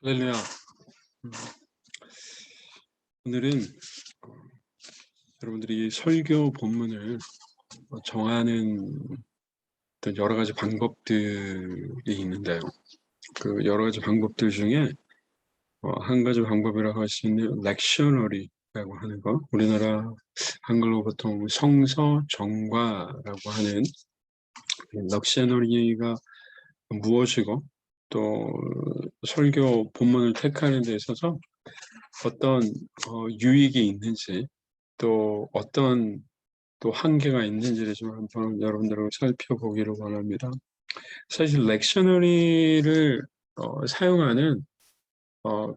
할렐루야. 음, 오늘은 여러분들이 설교 본문을 정하는 어떤 여러 가지 방법들이 있는데요. 그 여러 가지 방법들 중에 한 가지 방법이라고 할 수 있는 렉셔너리라고 하는 거, 우리나라 한글로 보통 성서 정과라고 하는 렉셔너리가 무엇이고, 또 설교 본문을 택하는 데 있어서 어떤 유익이 있는지, 또 어떤 또 한계가 있는지를 좀 한번 여러분들하고 살펴보기를 원합니다. 사실 렉셔너리를 사용하는 뭐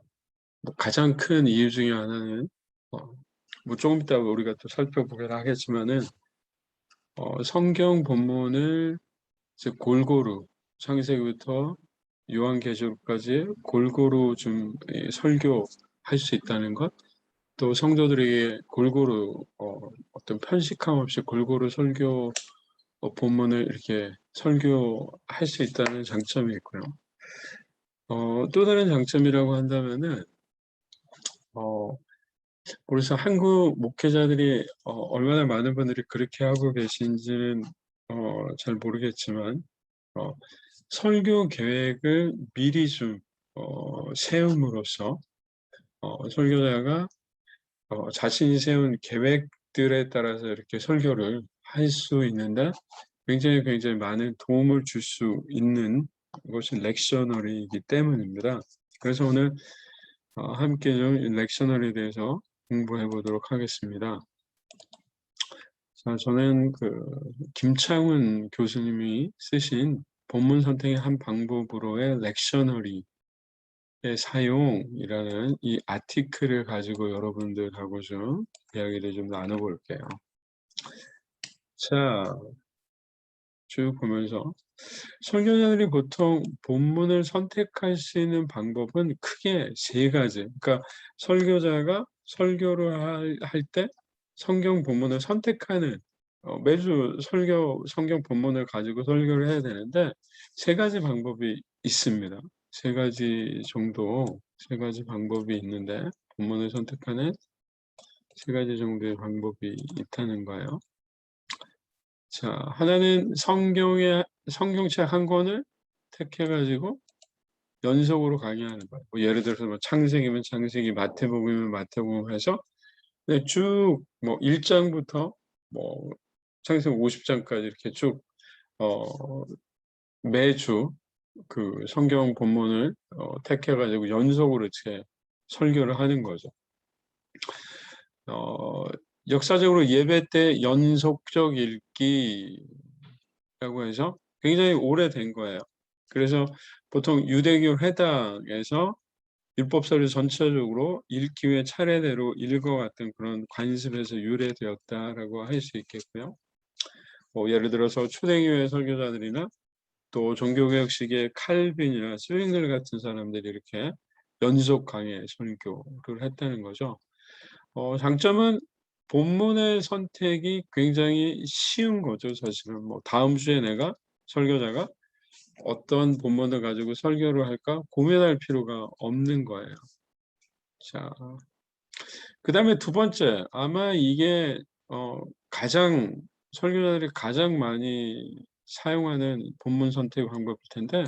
가장 큰 이유 중에 하나는 뭐 조금 이따 우리가 또 살펴보긴 하겠지만은 성경 본문을 즉 골고루 창세기부터 요한계시록까지 골고루 좀 설교할 수 있다는 것, 또 성도들에게 골고루 어떤 편식함 없이 골고루 설교 본문을 이렇게 설교할 수 있다는 장점이 있고요. 또 다른 장점이라고 한다면은 그래서 한국 목회자들이 얼마나 많은 분들이 그렇게 하고 계신지는 잘 모르겠지만 설교 계획을 미리 좀 세움으로써 설교자가 자신이 세운 계획들에 따라서 이렇게 설교를 할 수 있는데 굉장히 많은 도움을 줄 수 있는 것이 렉셔너리이기 때문입니다. 그래서 오늘 함께 좀 렉셔너리에 대해서 공부해 보도록 하겠습니다. 자, 저는 김창훈 교수님이 쓰신 본문 선택의 한 방법으로의 렉셔너리의 사용이라는 이 아티클을 가지고 여러분들하고 좀 이야기를 좀 나눠볼게요. 자, 쭉 보면서 설교자들이 보통 본문을 선택할 수 있는 방법은 크게 세 가지. 그러니까 설교자가 설교를 할 때 성경 본문을 선택하는 매주 성경 본문을 가지고 설교를 해야 되는데 세 가지 방법이 있습니다. 세 가지 방법이 있는데 본문을 선택하는 세 가지 정도의 방법이 있다는 거예요. 자, 하나는 성경책 한 권을 택해가지고 연속으로 강의하는 거예요. 뭐 예를 들어서 뭐 창세기면 창세기, 마태복음이면 마태복음 해서 쭉 뭐 1장부터 뭐 창세기 50장까지 이렇게 쭉 매주 그 성경 본문을 택해가지고 연속으로 이렇게 설교를 하는 거죠. 역사적으로 예배 때 연속적 읽기라고 해서 굉장히 오래된 거예요. 그래서 보통 유대교 회당에서 율법서를 전체적으로 읽기 위해 차례대로 읽어왔던 그런 관습에서 유래되었다라고 할 수 있겠고요. 예를 들어서 초대교회 설교자들이나 또 종교개혁식의 칼빈이나 스윙글 같은 사람들이 이렇게 연속 강의 설교를 했다는 거죠. 장점은 본문의 선택이 굉장히 쉬운 거죠. 사실은 뭐 다음 주에 내가 설교자가 어떤 본문을 가지고 설교를 할까 고민할 필요가 없는 거예요. 자, 그 다음에 두 번째, 아마 이게 설교자들이 가장 많이 사용하는 본문 선택 방법일 텐데,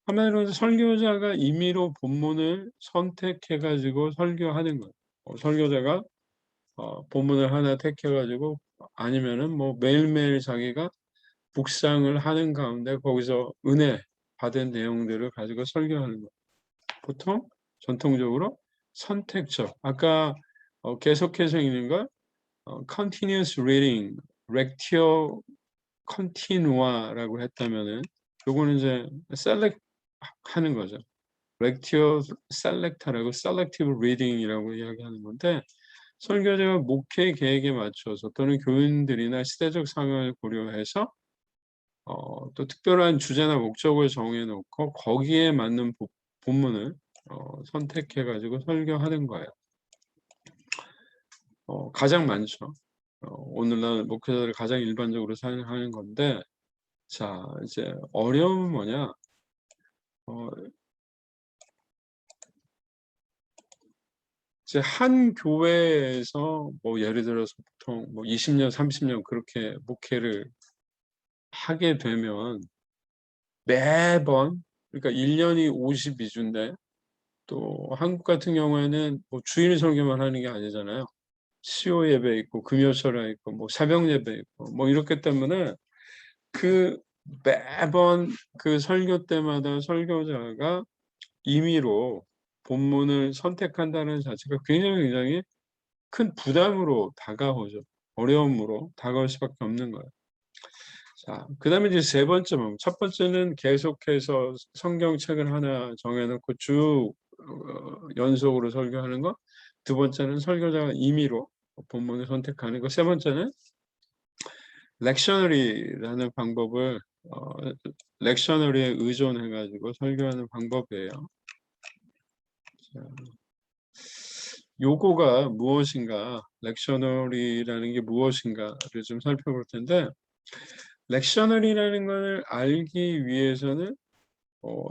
한마디로 설교자가 임의로 본문을 선택해가지고 설교하는 거예요. 설교자가 본문을 하나 택해가지고 아니면은 뭐 매일매일 자기가 묵상을 하는 가운데 거기서 은혜 받은 내용들을 가지고 설교하는 거예요. 보통 전통적으로 선택적, 아까 계속해서 읽는 걸 continuous reading, lectio continua라고 했다면은 요거는 이제 select 하는 거죠. lectio select라고 selective reading이라고 이야기하는 건데, 설교자가 목회 계획에 맞춰서 또는 교인들이나 시대적 상황을 고려해서 또 특별한 주제나 목적을 정해놓고 거기에 맞는 본문을 선택해가지고 설교하는 거예요. 가장 많죠. 오늘날 목회자들이 가장 일반적으로 사용하는 건데, 자, 이제 어려움은 뭐냐? 이제 한 교회에서 뭐 예를 들어서 보통 뭐 20년, 30년 그렇게 목회를 하게 되면 매번, 그러니까 1년이 52주인데 또 한국 같은 경우에는 뭐 주일 설교만 하는 게 아니잖아요. 수요 예배 있고 금요철에 있고 뭐 새벽 예배 있고 뭐 이렇기 때문에 그 매번 그 설교 때마다 설교자가 임의로 본문을 선택한다는 자체가 굉장히 큰 부담으로 다가오죠. 어려움으로 다가올 수밖에 없는 거예요. 자, 그다음에 이제 세 번째 부분. 첫 번째는 계속해서 성경책을 하나 정해 놓고 쭉 연속으로 설교하는 거. 두 번째는 설교자가 임의로 본문을 선택하는 거. 세 번째는 렉셔너리라는 방법을 렉셔너리에 의존해 가지고 설교하는 방법이에요. 자, 요거가 무엇인가, 렉셔너리라는 게 무엇인가를 좀 살펴볼 텐데, 렉셔너리라는 걸 알기 위해서는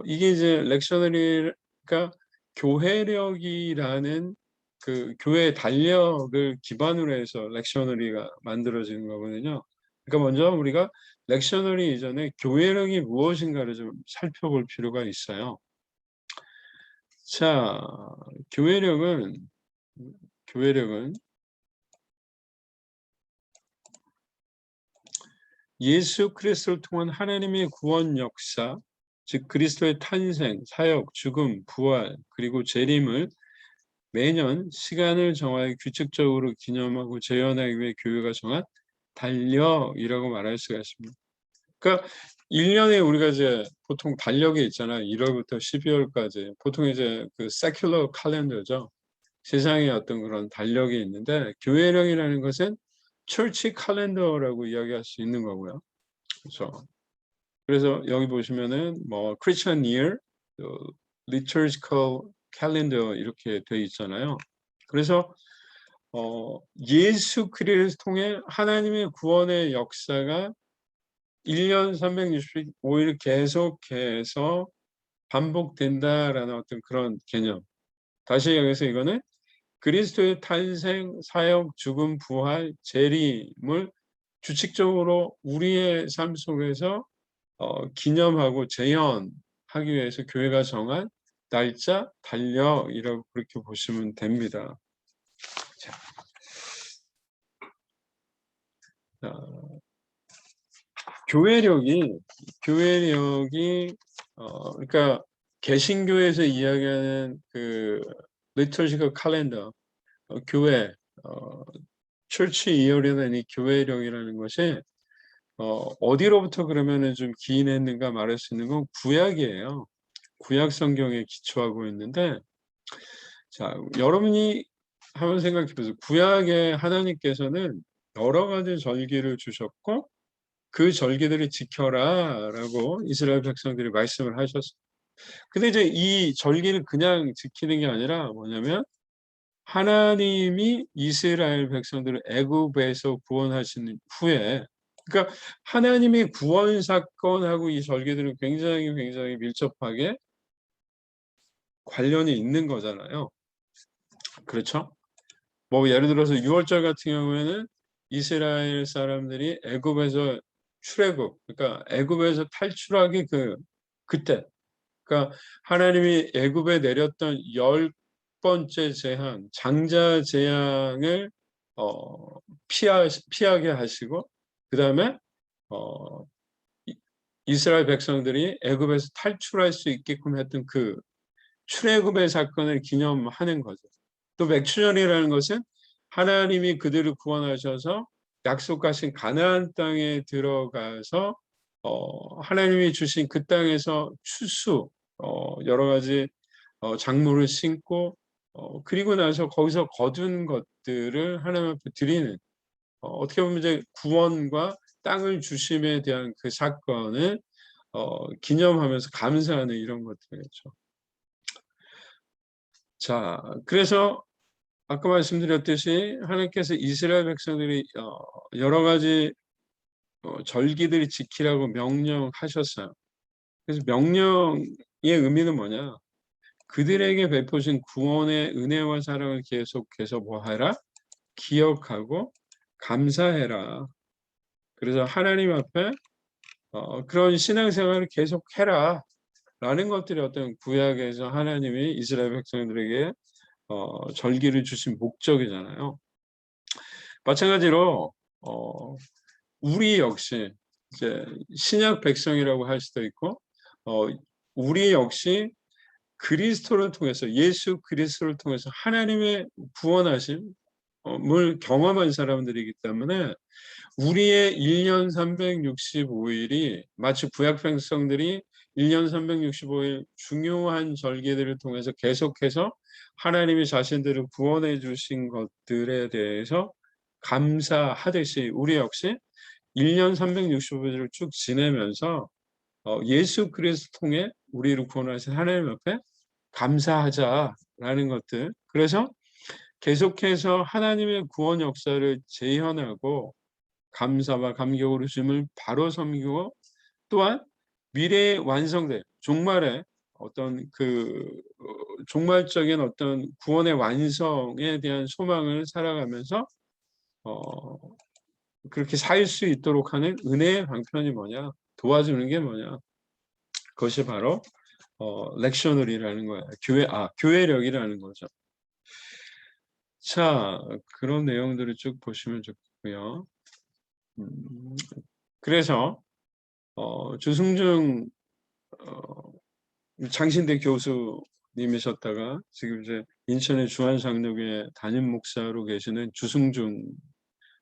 이게 이제 렉셔너리가 교회력이라는 그 교회 달력을 기반으로 해서 렉셔너리가 만들어지는 거거든요. 그러니까 먼저 우리가 렉셔너리 이전에 교회력이 무엇인가를 좀 살펴볼 필요가 있어요. 자, 교회력은 교회력은 예수 그리스도를 통한 하나님의 구원 역사, 즉 그리스도의 탄생, 사역, 죽음, 부활, 그리고 재림을 매년 시간을 정하여 규칙적으로 기념하고 재현하기 위해 교회가 정한 달력이라고 말할 수가 있습니다. 그러니까 1년에 우리가 이제 보통 달력이 있잖아요. 1월부터 12월까지. 보통 이제 그 secular calendar죠. 세상에 어떤 그런 달력이 있는데, 교회력이라는 것은 church calendar라고 이야기할 수 있는 거고요. 그렇죠. 그래서 여기 보시면은 뭐 Christian Year, Liturgical Calendar 이렇게 돼 있잖아요. 그래서 예수 그리스도를 통해 하나님의 구원의 역사가 1년 365일 계속해서 반복된다라는 어떤 그런 개념. 다시 여기서 이거는 그리스도의 탄생, 사역, 죽음, 부활, 재림을 규칙적으로 우리의 삶 속에서 기념하고 재현하기 위해서 교회가 정한 날짜, 달력이라고 그렇게 보시면 됩니다. 자, 교회력이 그러니까 개신교에서 이야기하는 그 리터지컬 칼렌더, 교회 철치 이어리는 이 교회력이라는 것이 어디로부터 그러면은 좀 기인했는가 말할 수 있는 건 구약이에요. 구약 성경에 기초하고 있는데, 자, 여러분이 한번 생각해 보세요. 구약에 하나님께서는 여러 가지 절기를 주셨고 그 절기들을 지켜라라고 이스라엘 백성들이 말씀을 하셨어요. 근데 이제 이 절기를 그냥 지키는 게 아니라 뭐냐면 하나님이 이스라엘 백성들을 애굽에서 구원하신 후에, 그러니까 하나님의 구원 사건하고 이 절기들은 굉장히 밀접하게 관련이 있는 거잖아요. 그렇죠? 뭐 예를 들어서 유월절 같은 경우에는 이스라엘 사람들이 애굽에서 출애굽, 그러니까 애굽에서 탈출하기 그때, 그러니까 하나님이 애굽에 내렸던 10번째 재앙, 장자 재앙을 피하게 하시고, 그 다음에 이스라엘 백성들이 애굽에서 탈출할 수 있게끔 했던 그 출애굽의 사건을 기념하는 거죠. 또 맥추년이라는 것은 하나님이 그들을 구원하셔서 약속하신 가나안 땅에 들어가서 하나님이 주신 그 땅에서 추수, 여러 가지 작물을 심고 그리고 나서 거기서 거둔 것들을 하나님 앞에 드리는, 어떻게 보면 이제 구원과 땅을 주심에 대한 그 사건을 기념하면서 감사하는 이런 것들이죠. 자, 그래서 아까 말씀드렸듯이 하나님께서 이스라엘 백성들이 여러 가지 절기들을 지키라고 명령하셨어요. 그래서 명령의 의미는 뭐냐? 그들에게 베푸신 구원의 은혜와 사랑을 계속해서 뭐하라? 기억하고 감사해라. 그래서 하나님 앞에 그런 신앙생활을 계속해라 라는 것들이 어떤 구약에서 하나님이 이스라엘 백성들에게 절기를 주신 목적이잖아요. 마찬가지로 우리 역시 이제 신약 백성이라고 할 수도 있고 우리 역시 그리스도를 통해서 예수 그리스도를 통해서 하나님의 구원하심을 경험한 사람들이기 때문에 우리의 1년 365일이 마치 구약 백성들이 1년 365일 중요한 절기들을 통해서 계속해서 하나님이 자신들을 구원해 주신 것들에 대해서 감사하듯이 우리 역시 1년 365일을 쭉 지내면서 예수 그리스도 통해 우리를 구원하신 하나님 앞에 감사하자라는 것들. 그래서 계속해서 하나님의 구원 역사를 재현하고 감사와 감격으로 주님을 바로 섬기고 또한 미래에 완성될 종말의 어떤 종말적인 어떤 구원의 완성에 대한 소망을 살아가면서 그렇게 살 수 있도록 하는 은혜의 방편이 뭐냐? 도와주는 게 뭐냐? 그것이 바로 렉셔널이라는 거야. 교회력이라는 거죠. 자, 그런 내용들을 쭉 보시면 좋고요. 그래서 주승중 장신대 교수님이셨다가 지금 이제 인천의 주한장로교회 담임 목사로 계시는 주승중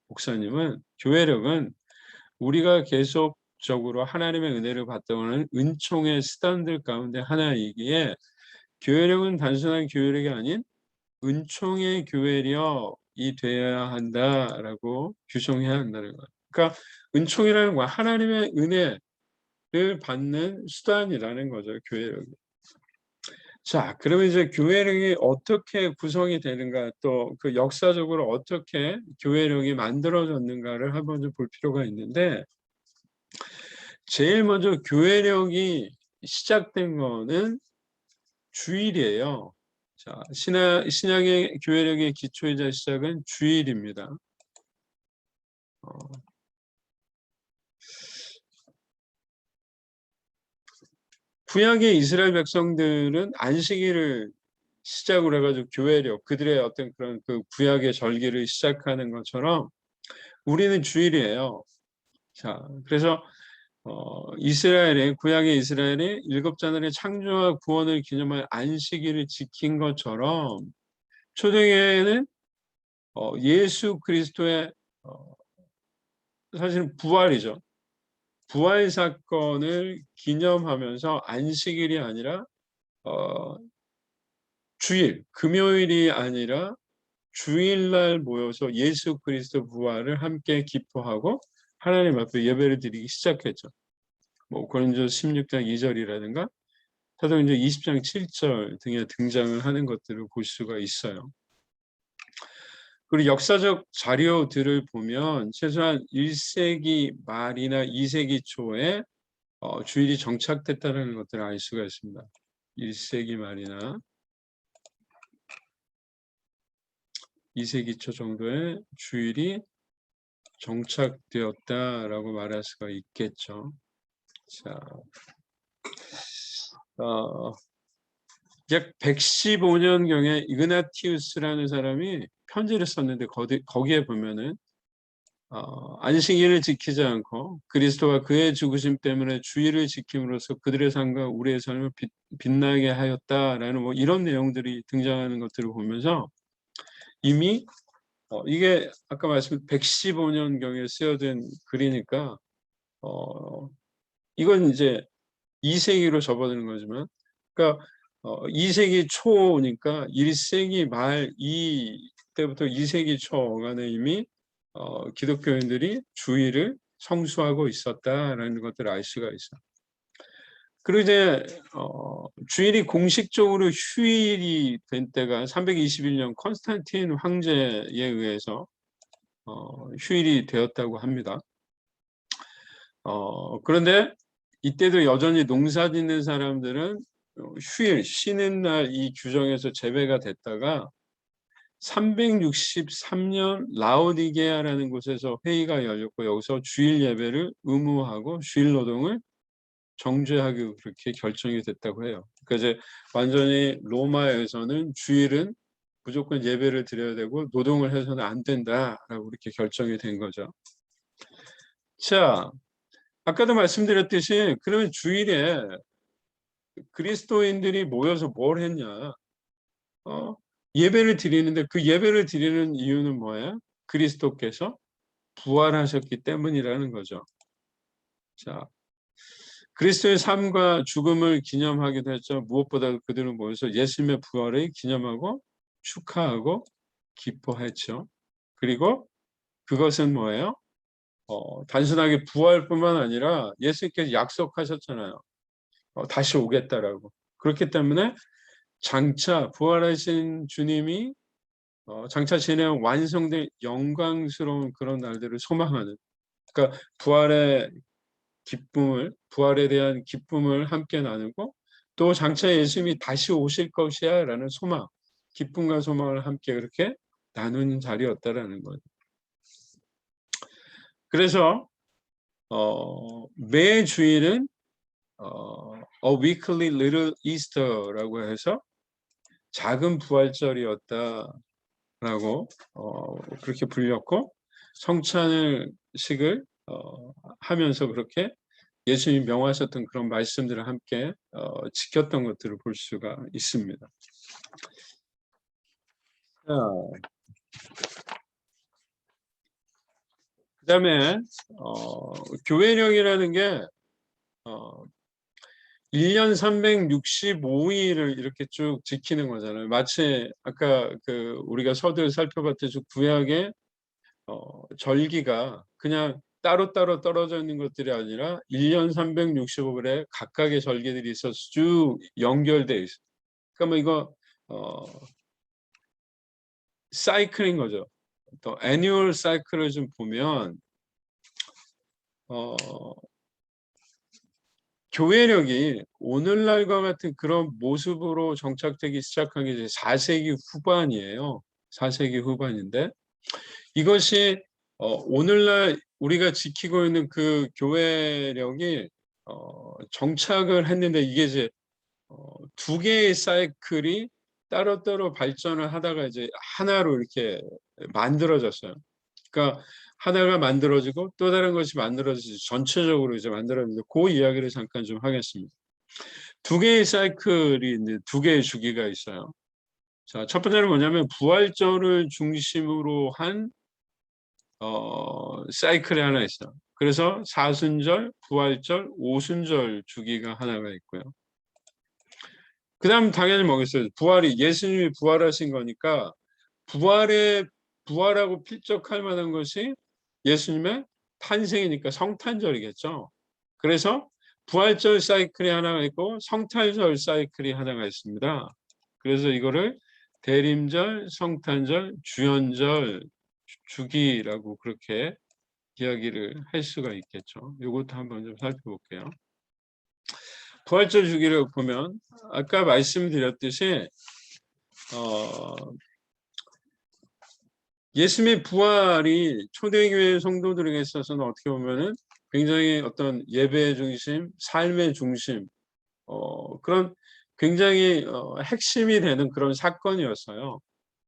목사님은 교회력은 우리가 계속적으로 하나님의 은혜를 받다가는 은총의 수단들 가운데 하나이기에 교회력은 단순한 교회력이 아닌 은총의 교회력이 되어야 한다라고 규정해야 한다는 거예요. 그러니까 은총이라는 건 하나님의 은혜를 받는 수단이라는 거죠. 교회력이. 자, 그러면 이제 교회력이 어떻게 구성이 되는가, 또 그 역사적으로 어떻게 교회력이 만들어졌는가를 한번 좀 볼 필요가 있는데, 제일 먼저 교회력이 시작된 거는 주일이에요. 자, 신약의 교회력의 기초이자 시작은 주일입니다. 구약의 이스라엘 백성들은 안식일을 시작으로 해가지고 교회력, 그들의 어떤 그런 그 구약의 절기를 시작하는 것처럼 우리는 주일이에요. 자, 그래서 구약의 이스라엘이 일곱 자들의 창조와 구원을 기념할 안식일을 지킨 것처럼 초대교회는 예수 그리스도의 사실은 부활이죠. 부활 사건을 기념하면서 안식일이 아니라 주일, 금요일이 아니라 주일날 모여서 예수 그리스도 부활을 함께 기뻐하고 하나님 앞에 예배를 드리기 시작했죠. 뭐 고린도서 16장 2절이라든가 사도행전 20장 7절 등에 등장을 하는 것들을 볼 수가 있어요. 그리고 역사적 자료들을 보면 최소한 1세기 말이나 2세기 초에 주일이 정착됐다는 것들을 알 수가 있습니다. 1세기 말이나 2세기 초 정도에 주일이 정착되었다라고 말할 수가 있겠죠. 자, 약 115년경에 이그나티우스라는 사람이 편지를 썼는데 거기에 보면은 안식일을 지키지 않고 그리스도와 그의 죽으심 때문에 주일을 지킴으로써 그들의 삶과 우리의 삶을 빛나게 하였다라는 뭐 이런 내용들이 등장하는 것들을 보면서 이미 이게 아까 말씀 115년경에 쓰여진 글이니까 이건 이제 2세기로 접어드는 거지만 그러니까 2세기 초니까 1세기 말 이때부터 2세기 초간에 이미 기독교인들이 주일을 성수하고 있었다라는 것들을 알 수가 있어요. 그리고 이제 주일이 공식적으로 휴일이 된 때가 321년 컨스탄틴 황제에 의해서 휴일이 되었다고 합니다. 그런데 이때도 여전히 농사 짓는 사람들은 휴일, 쉬는 날 이 규정에서 제외가 됐다가 363년 라오디게아라는 곳에서 회의가 열렸고 여기서 주일 예배를 의무화하고 주일 노동을 정죄하기로 그렇게 결정이 됐다고 해요. 그러니까 이제 완전히 로마에서는 주일은 무조건 예배를 드려야 되고 노동을 해서는 안 된다라고 이렇게 결정이 된 거죠. 자, 아까도 말씀드렸듯이 그러면 주일에 그리스도인들이 모여서 뭘 했냐? 예배를 드리는데 그 예배를 드리는 이유는 뭐예요? 그리스도께서 부활하셨기 때문이라는 거죠. 자, 그리스도의 삶과 죽음을 기념하기도 했죠. 무엇보다 그들은 모여서 예수님의 부활을 기념하고 축하하고 기뻐했죠. 그리고 그것은 뭐예요? 단순하게 부활뿐만 아니라 예수님께서 약속하셨잖아요. 다시 오겠다라고. 그렇기 때문에 장차 부활하신 주님이 장차 진행 완성된 영광스러운 그런 날들을 소망하는, 그러니까 부활에 대한 기쁨을 함께 나누고 또 장차 예수님이 다시 오실 것이야 라는 소망, 기쁨과 소망을 함께 그렇게 나누는 자리였다라는 거예요. 그래서 매 주일은 A Weekly Little Easter라고 해서 작은 부활절이었다라고 그렇게 불렸고 성찬식을 하면서 그렇게 예수님이 명하셨던 그런 말씀들을 함께 지켰던 것들을 볼 수가 있습니다. 그다음에 교회령이라는 게 1년 365일을 이렇게 쭉 지키는 거잖아요. 마치 아까 우리가 서두에 살펴봤듯이 구약의 절기가 그냥 따로따로 떨어져 있는 것들이 아니라 1년 365일에 각각의 절기들이 있어서 쭉 연결돼 있어요. 그러니까 뭐 이거 사이클인 거죠. 또 애니얼 사이클을 좀 보면 교회력이 오늘날과 같은 그런 모습으로 정착되기 시작한 게 이제 4세기 후반이에요. 4세기 후반인데 이것이 오늘날 우리가 지키고 있는 그 교회력이 정착을 했는데 이게 이제 두 개의 사이클이 따로따로 발전을 하다가 이제 하나로 이렇게 만들어졌어요. 그러니까 하나가 만들어지고 또 다른 것이 만들어지지 전체적으로 이제 만들어지는데 그 이야기를 잠깐 좀 하겠습니다. 두 개의 사이클이 이제 두 개의 주기가 있어요. 자, 첫 번째는 뭐냐면 부활절을 중심으로 한 사이클이 하나 있어요. 그래서 사순절, 부활절, 오순절 주기가 하나가 있고요. 그 다음 당연히 뭐겠어요? 예수님이 부활하신 거니까 부활하고 필적할 만한 것이 예수님의 탄생이니까 성탄절이겠죠. 그래서 부활절 사이클이 하나가 있고 성탄절 사이클이 하나가 있습니다. 그래서 이거를 대림절, 성탄절, 주연절 주기라고 그렇게 이야기를 할 수가 있겠죠. 이것도 한번 좀 살펴볼게요. 부활절 주기를 보면 아까 말씀드렸듯이 예수님의 부활이 초대교회 성도들에게 있어서는 어떻게 보면은 굉장히 어떤 예배의 중심, 삶의 중심, 그런 굉장히 핵심이 되는 그런 사건이었어요.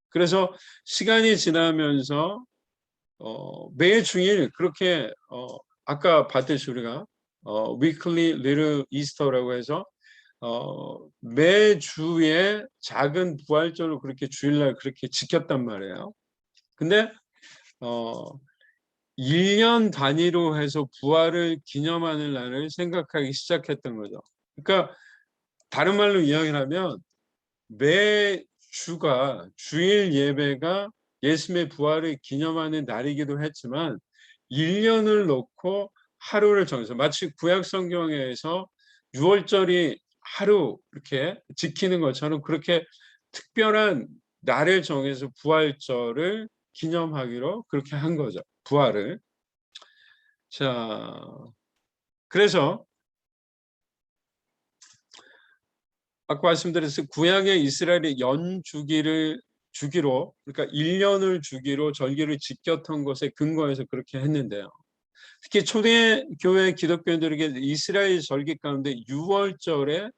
그래서 시간이 지나면서 매 주일 그렇게 아까 봤듯이 우리가 Weekly Little Easter라고 해서 매 주에 작은 부활절로 그렇게 주일날 그렇게 지켰단 말이에요. 근데 1년 단위로 해서 부활을 기념하는 날을 생각하기 시작했던 거죠. 그러니까 다른 말로 이야기를 하면 매 주가 주일 예배가 예수님의 부활을 기념하는 날이기도 했지만 1년을 놓고 하루를 정해서 마치 구약 성경에서 6월절이 하루 이렇게 지키는 것처럼 그렇게 특별한 날을 정해서 부활절을 기념하기로 그렇게 한 거죠. 부활을. 자, 그래서 아까 말씀드렸듯이 구약의 이스라엘의 주기로 그러니까 1년을 주기로 절기를 지켰던 것에 근거해서 그렇게 했는데요. 특히 초대교회 기독교인들에게 이스라엘 절기 가운데 6월절에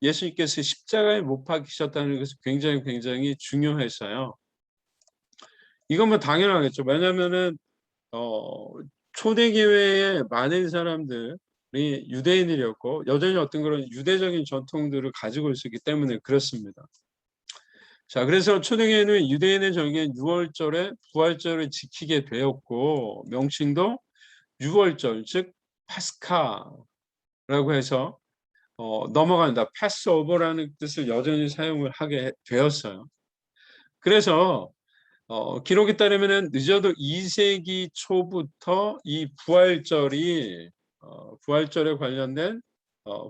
예수님께서 십자가에 못 박히셨다는 것이 굉장히 중요했어요. 이건 뭐 당연하겠죠. 왜냐하면은 초대교회의 많은 사람들이 유대인들이었고 여전히 어떤 그런 유대적인 전통들을 가지고 있었기 때문에 그렇습니다. 자, 그래서 초대교회는 유대인의 절기인 6월절에 부활절을 지키게 되었고 명칭도 6월절, 즉 파스카라고 해서 넘어간다. 패스오버라는 뜻을 여전히 사용을 하게 되었어요. 그래서 기록에 따르면은 늦어도 2세기 초부터 이 부활절에 관련된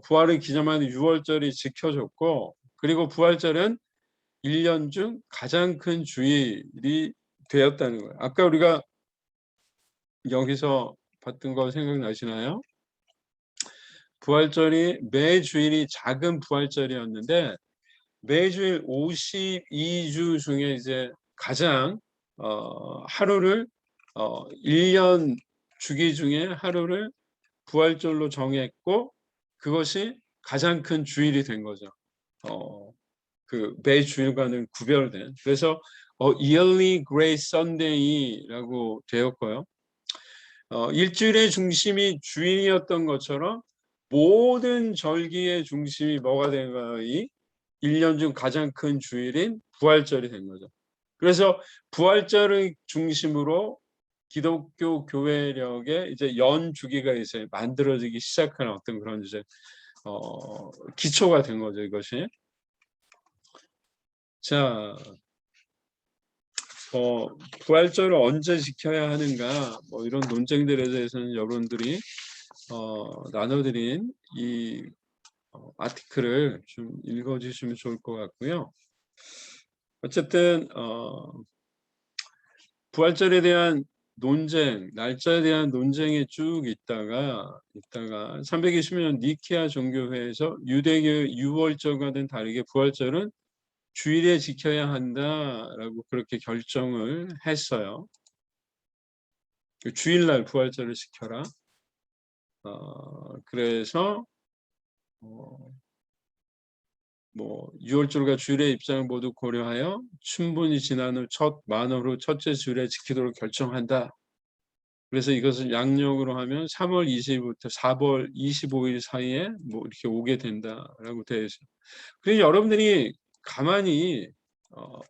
부활을 기념하는 6월절이 지켜졌고, 그리고 부활절은 1년 중 가장 큰 주일이 되었다는 거예요. 아까 우리가 여기서 봤던 거 생각나시나요? 부활절이 매 주일이 작은 부활절이었는데 매주일 52주 중에 이제 가장 하루를 1년 주기 중에 하루를 부활절로 정했고 그것이 가장 큰 주일이 된 거죠. 그 매 주일과는 구별된. 그래서 Yearly Grace Sunday라고 되었고요. 일주일의 중심이 주일이었던 것처럼 모든 절기의 중심이 뭐가 된 거이 1년 중 가장 큰 주일인 부활절이 된 거죠. 그래서 부활절을 중심으로 기독교 교회력의 이제 연 주기가 이제 만들어지기 시작하는 어떤 그런 이제 기초가 된 거죠, 이것이. 자, 부활절을 언제 지켜야 하는가, 뭐 이런 논쟁들에 대해서는 여러분들이 나눠드린 이 아티클을 좀 읽어주시면 좋을 것 같고요. 어쨌든 부활절에 대한 논쟁, 날짜에 대한 논쟁에 쭉 있다가 320년 니케아 종교회에서 유대교 6월절과는 다르게 부활절은 주일에 지켜야 한다라고 그렇게 결정을 했어요. 주일날 부활절을 지켜라. 그래서 뭐 6월절과 주일의 입장을 모두 고려하여 충분히 지난 후 첫 만월후 첫째 주일에 지키도록 결정한다. 그래서 이것을 양력으로 하면 3월 20일부터 4월 25일 사이에 뭐 이렇게 오게 된다라고 되어 있어요. 그래서 여러분들이 가만히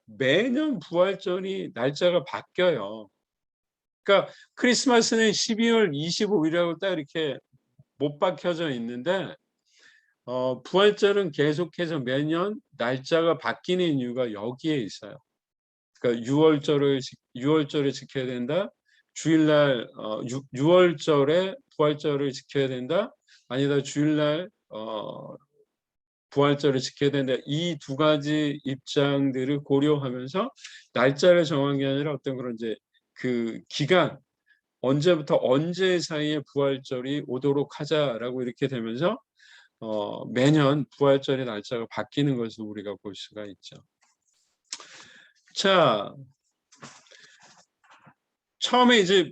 매년 부활절이 날짜가 바뀌어요. 그러니까 크리스마스는 12월 25일이라고 딱 이렇게 못 박혀져 있는데 부활절은 계속해서 매년 날짜가 바뀌는 이유가 여기에 있어요. 그러니까 6월절을 지켜야 된다. 주일날 6월절에 부활절을 지켜야 된다. 아니다 주일날 부활절을 지켜야 된다. 이 두 가지 입장들을 고려하면서 날짜를 정한 게 아니라 어떤 그런 이제 그 기간 언제부터 언제 사이에 부활절이 오도록 하자라고 이렇게 되면서 매년 부활절의 날짜가 바뀌는 것을 우리가 볼 수가 있죠. 자, 처음에 이제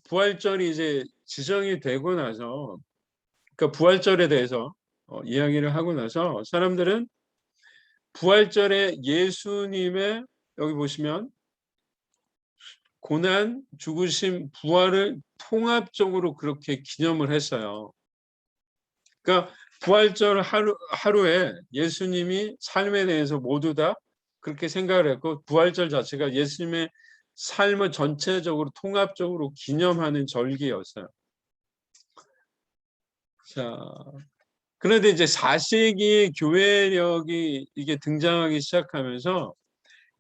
부활절이 이제 지정이 되고 나서, 그러니까 부활절에 대해서 이야기를 하고 나서 사람들은 부활절에 예수님의 여기 보시면 고난, 죽으심, 부활을 통합적으로 그렇게 기념을 했어요. 그러니까 부활절 하루에 예수님이 삶에 대해서 모두 다 그렇게 생각을 했고 부활절 자체가 예수님의 삶을 전체적으로 통합적으로 기념하는 절기였어요. 자, 그런데 이제 4세기의 교회력이 이게 등장하기 시작하면서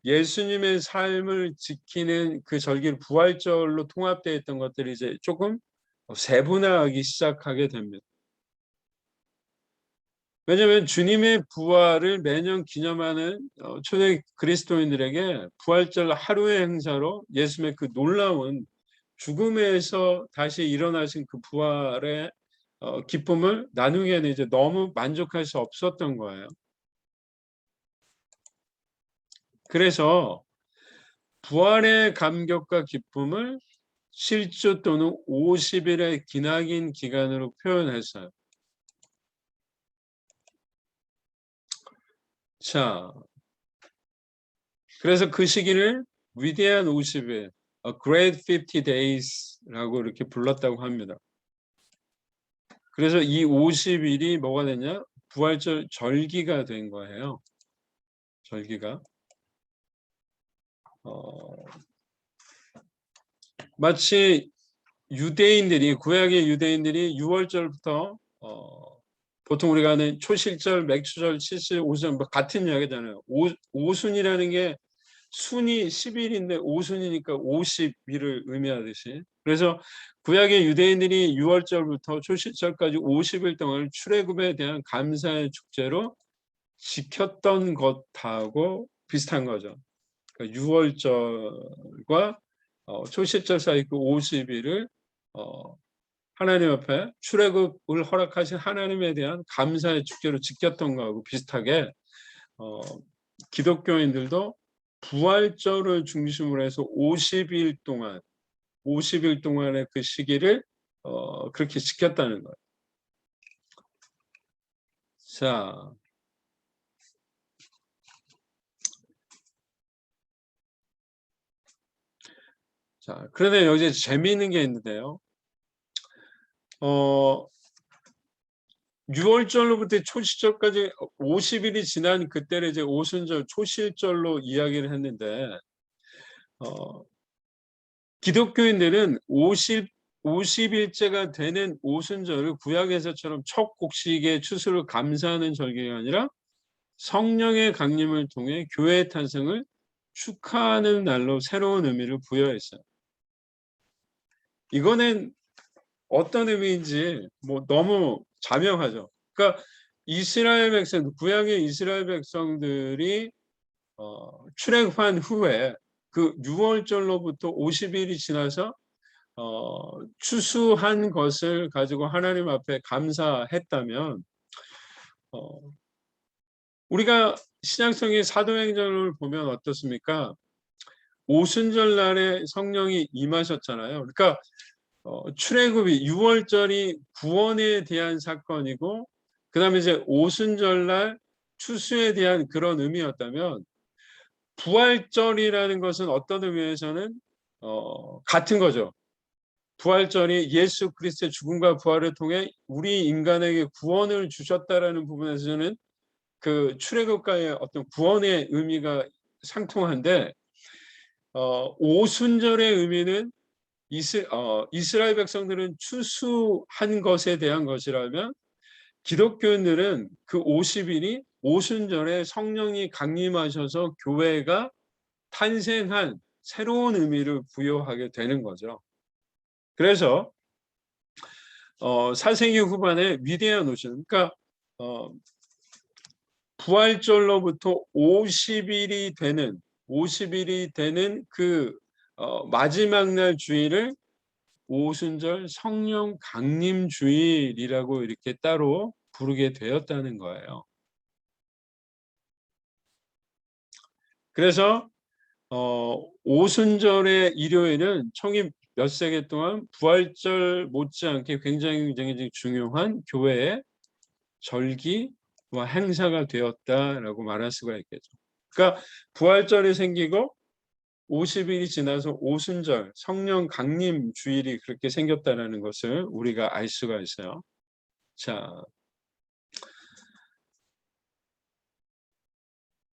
예수님의 삶을 지키는 그 절기를 부활절로 통합되어 있던 것들이 이제 조금 세분화하기 시작하게 됩니다. 왜냐하면 주님의 부활을 매년 기념하는 초대 그리스도인들에게 부활절 하루의 행사로 예수님의 그 놀라운 죽음에서 다시 일어나신 그 부활의 기쁨을 나누기에는 이제 너무 만족할 수 없었던 거예요. 그래서 부활의 감격과 기쁨을 실주 또는 50일의 기나긴 기간으로 표현했어요. 자, 그래서 그 시기를 위대한 50일, A Great 50 Days라고 이렇게 불렀다고 합니다. 그래서 이 50일이 뭐가 됐냐? 부활절 절기가 된 거예요. 절기가. 마치 유대인들이, 구약의 유대인들이 6월절부터 보통 우리가 아는 초실절, 맥추절, 칠실, 오순 뭐 같은 이야기잖아요. 오순이라는 게 순이 10일인데 오순이니까 50일을 의미하듯이. 그래서 구약의 유대인들이 6월절부터 초실절까지 50일 동안 출애굽에 대한 감사의 축제로 지켰던 것하고 비슷한 거죠. 그러니까 6월절과 초실절 사이 그 50일을 하나님 앞에 출애굽을 허락하신 하나님에 대한 감사의 축제로 지켰던 거하고 비슷하게 기독교인들도 부활절을 중심으로 해서 50일 동안의 그 시기를 그렇게 지켰다는 거예요. 자, 그런데 여기 재미있는 게 있는데요. 6월절로부터 초실절까지 50일이 지난 그때를 이제 오순절, 초실절로 이야기를 했는데 기독교인들은 50일째가 되는 오순절을 구약에서처럼 첫 곡식의 추수를 감사하는 절기가 아니라 성령의 강림을 통해 교회의 탄생을 축하하는 날로 새로운 의미를 부여했어요. 이거는 어떤 의미인지 뭐 너무 자명하죠. 그러니까 이스라엘 백성, 구약의 이스라엘 백성들이 출애굽한 후에 그 6월절로부터 50일이 지나서 추수한 것을 가지고 하나님 앞에 감사했다면 우리가 신약성의 사도행전을 보면 어떻습니까? 오순절 날에 성령이 임하셨잖아요. 그러니까 출애굽이 6월절이 구원에 대한 사건이고 그다음에 이제 오순절날 추수에 대한 그런 의미였다면 부활절이라는 것은 어떤 의미에서는 같은 거죠. 부활절이 예수 그리스도의 죽음과 부활을 통해 우리 인간에게 구원을 주셨다라는 부분에서는 그 출애굽과의 어떤 구원의 의미가 상통한데 오순절의 의미는 이스라엘 백성들은 추수한 것에 대한 것이라면 기독교인들은 그 50일이 오순절에 성령이 강림하셔서 교회가 탄생한 새로운 의미를 부여하게 되는 거죠. 그래서 사세기 후반에 위대한 오순, 그러니까 부활절로부터 50일이 되는 그 마지막 날 주일을 오순절 성령 강림 주일이라고 이렇게 따로 부르게 되었다는 거예요. 그래서 오순절의 일요일은 총이 몇 세기 동안 부활절 못지않게 굉장히 중요한 교회의 절기와 행사가 되었다라고 말할 수가 있겠죠. 그러니까 부활절이 생기고 50일이 지나서 오순절 성령 강림 주일이 그렇게 생겼다는 것을 우리가 알 수가 있어요. 자,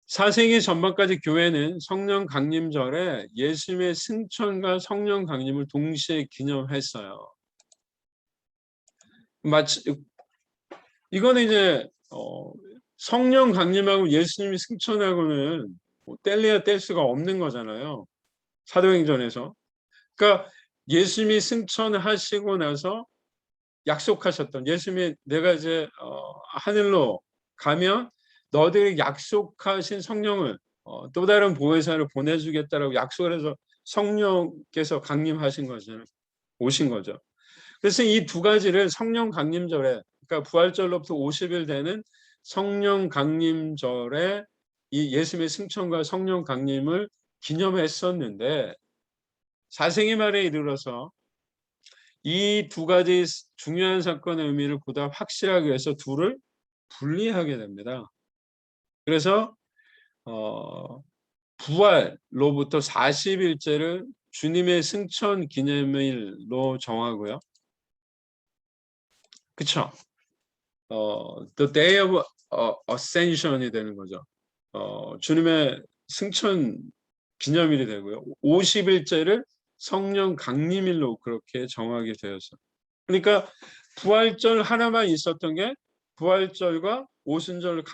4세기 전반까지 교회는 성령 강림절에 예수님의 승천과 성령 강림을 동시에 기념했어요. 마치 이거는 이제 성령 강림하고 예수님이 승천하고는 뭐 뗄래야 뗄 수가 없는 거잖아요. 사도행전에서. 그러니까 예수님이 승천하시고 나서 약속하셨던 예수님이 내가 이제 하늘로 가면 너들이 약속하신 성령을 또 다른 보혜사를 보내주겠다라고 약속을 해서 성령께서 강림하신 거잖아요. 오신 거죠. 그래서 이 두 가지를 성령 강림절에, 그러니까 부활절로부터 50일 되는 성령 강림절에 이 예수님의 승천과 성령 강림을 기념했었는데, 사생의 말에 이르러서 이 두 가지 중요한 사건의 의미를 보다 확실하게 해서 둘을 분리하게 됩니다. 그래서 부활로부터 40일째를 주님의 승천 기념일로 정하고요. 그쵸? The Day of Ascension이 되는 거죠. 주님의 승천 기념일이 되고요. 50일째를 성령 강림일로 그렇게 정하게 되었어요. 그러니까 부활절 하나만 있었던 게 부활절과 오순절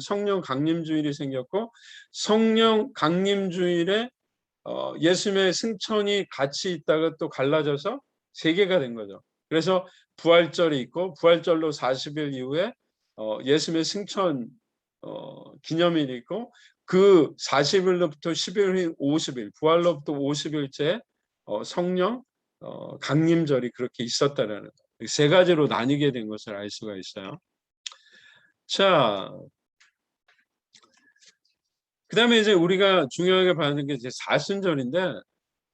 성령 강림주일이 생겼고, 성령 강림주일에 예수님의 승천이 같이 있다가 또 갈라져서 세 개가 된 거죠. 그래서 부활절이 있고, 부활절로 40일 이후에 예수님의 승천 기념일이 있고, 그 40일로부터 10일, 50일, 부활로부터 50일째 성령 강림절이 그렇게 있었다라는 세 가지로 나뉘게 된 것을 알 수가 있어요. 자, 그다음에 이제 우리가 중요하게 봐는 게 이제 사순절인데,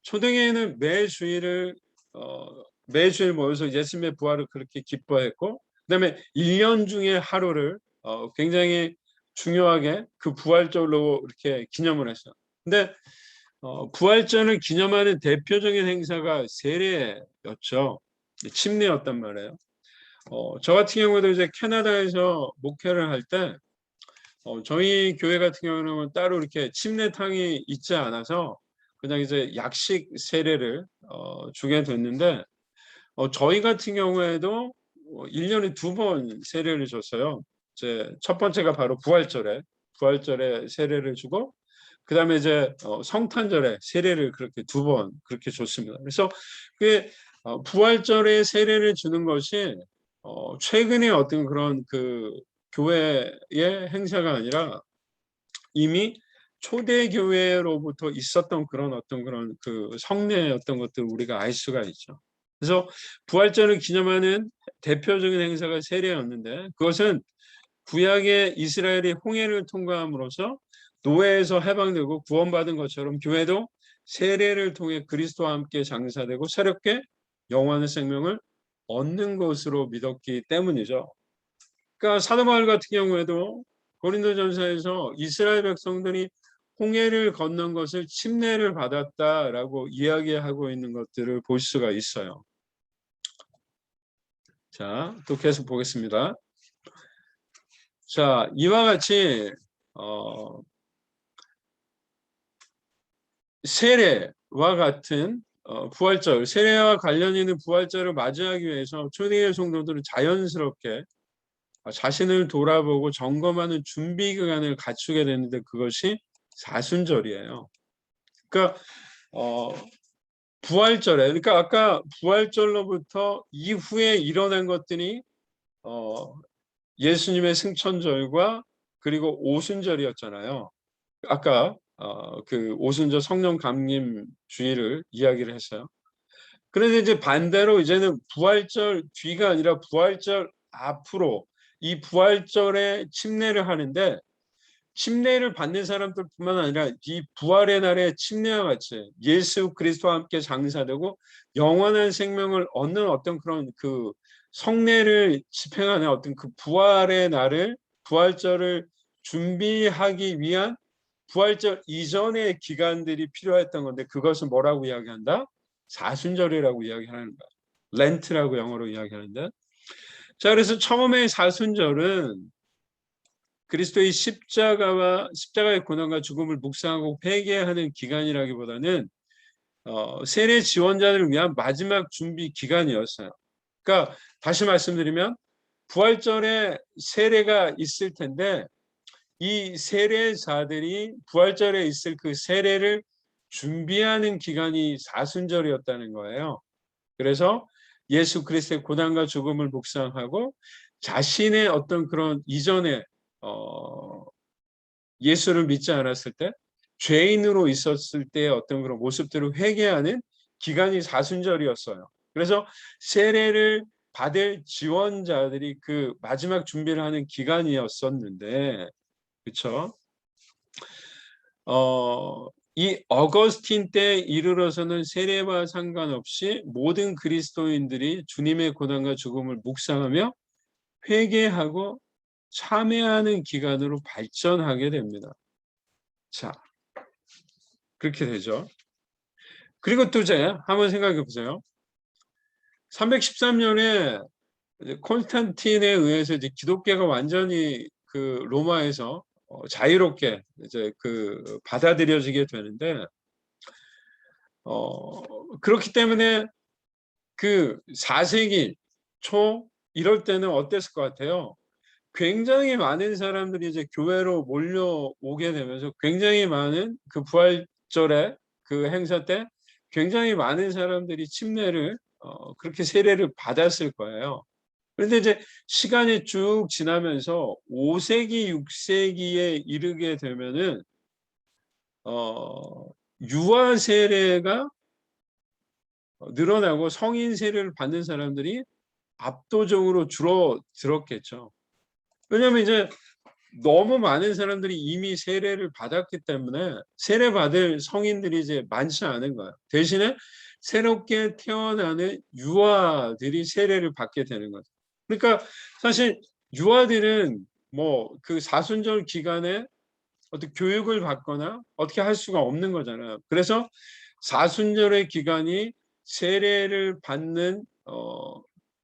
초대교회는 매주일 모여서 예수님의 부활을 그렇게 기뻐했고, 그다음에 1년 중에 하루를 굉장히 중요하게 그 부활절로 이렇게 기념을 했어요. 근데 부활절을 기념하는 대표적인 행사가 세례였죠. 침례였단 말이에요. 저 같은 경우도 이제 캐나다에서 목회를 할 때 저희 교회 같은 경우는 따로 이렇게 침례탕이 있지 않아서 그냥 이제 약식 세례를 주게 됐는데, 저희 같은 경우에도 1년에 2번 세례를 줬어요. 이제 첫 번째가 바로 부활절에 세례를 주고, 그다음에 이제 성탄절에 세례를 그렇게 2번 그렇게 줬습니다. 그래서 그 부활절에 세례를 주는 것이 최근에 어떤 그런 그 교회의 행사가 아니라 이미 초대 교회로부터 있었던 그런 어떤 그런 그 성례였던 것들 우리가 알 수가 있죠. 그래서 부활절을 기념하는 대표적인 행사가 세례였는데, 그것은 구약의 이스라엘이 홍해를 통과함으로써 노예에서 해방되고 구원받은 것처럼 교회도 세례를 통해 그리스도와 함께 장사되고 새롭게 영원한 생명을 얻는 것으로 믿었기 때문이죠. 그러니까 사도 바울 같은 경우에도 고린도전서에서 이스라엘 백성들이 홍해를 건넌 것을 침례를 받았다라고 이야기하고 있는 것들을 볼 수가 있어요. 자, 또 계속 보겠습니다. 자, 이와 같이 세례와 같은 부활절, 세례와 관련 있는 부활절을 맞이하기 위해서 초대교회 성도들은 자연스럽게 자신을 돌아보고 점검하는 준비 기간을 갖추게 되는데, 그것이 사순절이에요. 그러니까 부활절에, 그러니까 아까 부활절로부터 이후에 일어난 것들이 예수님의 승천절과 그리고 오순절이었잖아요. 아까 그 오순절 성령 강림 주일을 이야기를 했어요. 그런데 이제 반대로 이제는 부활절 뒤가 아니라 부활절 앞으로 이 부활절에 침례를 하는데, 침례를 받는 사람들뿐만 아니라 이 부활의 날에 침례와 같이 예수 그리스도와 함께 장사되고 영원한 생명을 얻는 어떤 그런 그 성례를 집행하는 어떤 그 부활의 날을, 부활절을 준비하기 위한 부활절 이전의 기간들이 필요했던 건데, 그것은 뭐라고 이야기한다? 사순절이라고 이야기하는 거야. 렌트라고 영어로 이야기하는데, 자, 그래서 처음에 사순절은 그리스도의 십자가의 고난과 죽음을 묵상하고 회개하는 기간이라기보다는 세례 지원자들을 위한 마지막 준비 기간이었어요. 그러니까 다시 말씀드리면 부활절에 세례가 있을 텐데, 이 세례자들이 부활절에 있을 그 세례를 준비하는 기간이 사순절이었다는 거예요. 그래서 예수 그리스도의 고난과 죽음을 묵상하고 자신의 어떤 그런 이전에 예수를 믿지 않았을 때 죄인으로 있었을 때의 어떤 그런 모습들을 회개하는 기간이 사순절이었어요. 그래서 세례를 받을 지원자들이 그 마지막 준비를 하는 기간이었었는데, 그렇죠? 이 어거스틴 때 이르러서는 세례와 상관없이 모든 그리스도인들이 주님의 고난과 죽음을 묵상하며 회개하고 참회하는 기간으로 발전하게 됩니다. 자, 그렇게 되죠. 그리고 또 이제 한번 생각해 보세요. 313년에 콘스탄틴에 의해서 이제 기독교가 완전히 그 로마에서 자유롭게 이제 그 받아들여지게 되는데, 그렇기 때문에 그 4세기 초 이럴 때는 어땠을 것 같아요? 굉장히 많은 사람들이 이제 교회로 몰려오게 되면서 굉장히 많은 그 부활절의 그 행사 때 굉장히 많은 사람들이 침례를 그렇게 세례를 받았을 거예요. 그런데 이제 시간이 쭉 지나면서 5세기, 6세기에 이르게 되면은 유아 세례가 늘어나고 성인 세례를 받는 사람들이 압도적으로 줄어들었겠죠. 왜냐하면 이제 너무 많은 사람들이 이미 세례를 받았기 때문에 세례받을 성인들이 이제 많지 않은 거예요. 대신에 새롭게 태어나는 유아들이 세례를 받게 되는 거죠. 그러니까 사실 유아들은 뭐 그 사순절 기간에 어떻게 교육을 받거나 어떻게 할 수가 없는 거잖아요. 그래서 사순절의 기간이 세례를 받는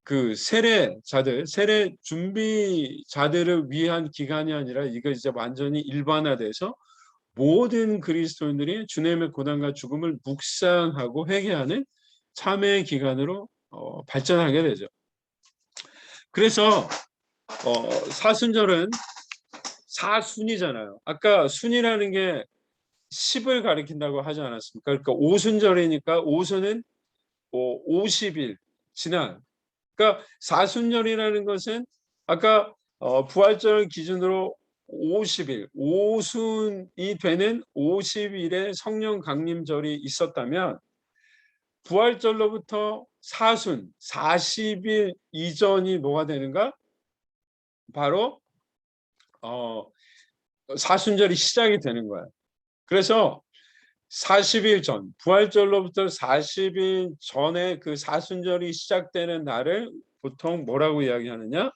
그 세례자들, 세례 준비자들을 위한 기간이 아니라 이거 이제 완전히 일반화돼서 모든 그리스도인들이 주님의 고난과 죽음을 묵상하고 회개하는 참회의 기간으로 발전하게 되죠. 그래서 사순절은 사순이잖아요. 아까 순이라는 게 10을 가리킨다고 하지 않았습니까? 그러니까 오순절이니까 오순은 50일 지난. 그러니까 사순절이라는 것은 아까 부활절 기준으로 50일, 오순이 되는 50일의 성령 강림절이 있었다면 부활절로부터 사순 40일 이전이 뭐가 되는가? 바로 사순절이 시작이 되는 거예요. 그래서 40일 전, 부활절로부터 40일 전에 그 사순절이 시작되는 날을 보통 뭐라고 이야기하느냐?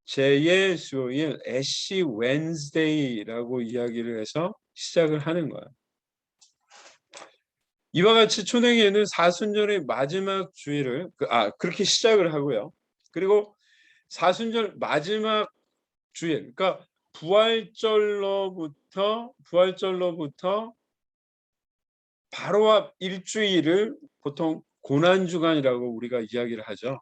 제2수요일 애쉬 웬스데이라고 이야기를 해서 시작을 하는 거예요. 이와 같이 초대교회는 사순절의 마지막 주일을 그렇게 시작을 하고요. 그리고 사순절 마지막 주일, 그러니까 부활절로부터 바로 앞 일주일을 보통 고난주간이라고 우리가 이야기를 하죠.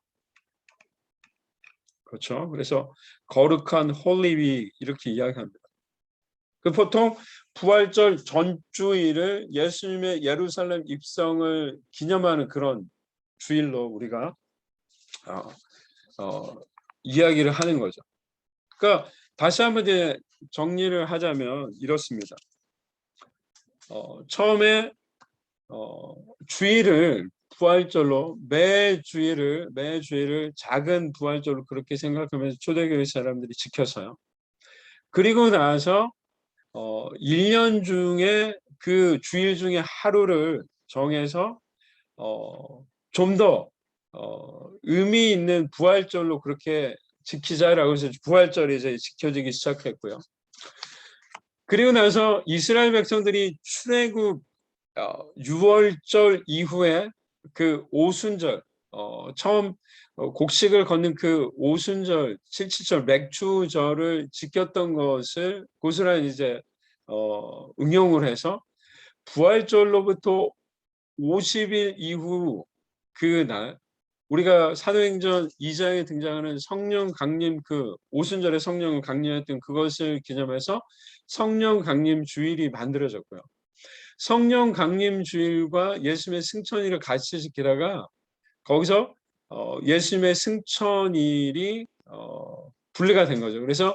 그렇죠? 그래서 거룩한 홀리위 이렇게 이야기합니다. 그 보통 부활절 전주일을 예수님의 예루살렘 입성을 기념하는 그런 주일로 우리가 이야기를 하는 거죠. 그러니까 다시 한번 이제 정리를 하자면 이렇습니다. 처음에 주일을 부활절로 매 주일을 작은 부활절로 그렇게 생각하면서 초대교회 사람들이 지켰어요. 그리고 나서 1년 중에 그 주일 중에 하루를 정해서 좀 더 의미 있는 부활절로 그렇게 지키자라고 해서 부활절이 이제 지켜지기 시작했고요. 그리고 나서 이스라엘 백성들이 출애굽 6월절 이후에 그 오순절 처음 곡식을 걷는 그 오순절 7.7절 맥주절을 지켰던 것을 고스란히 이제 응용을 해서 부활절로부터 50일 이후 그날 우리가 사도행전 2장에 등장하는 성령 강림 그 오순절에 성령을 강림했던 그것을 기념해서 성령 강림 주일이 만들어졌고요. 성령 강림 주일과 예수님의 승천일을 같이 지키다가 거기서 예수님의 승천일이 분리가 된 거죠. 그래서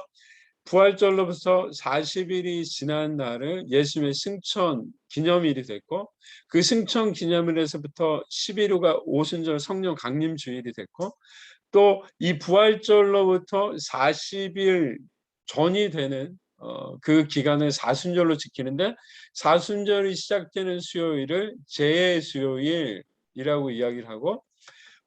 부활절로부터 40일이 지난 날을 예수님의 승천 기념일이 됐고, 그 승천 기념일에서부터 11호가 오순절 성령 강림 주일이 됐고, 또 이 부활절로부터 40일 전이 되는 그 기간을 사순절로 지키는데, 사순절이 시작되는 수요일을 제수요일이라고 이야기를 하고,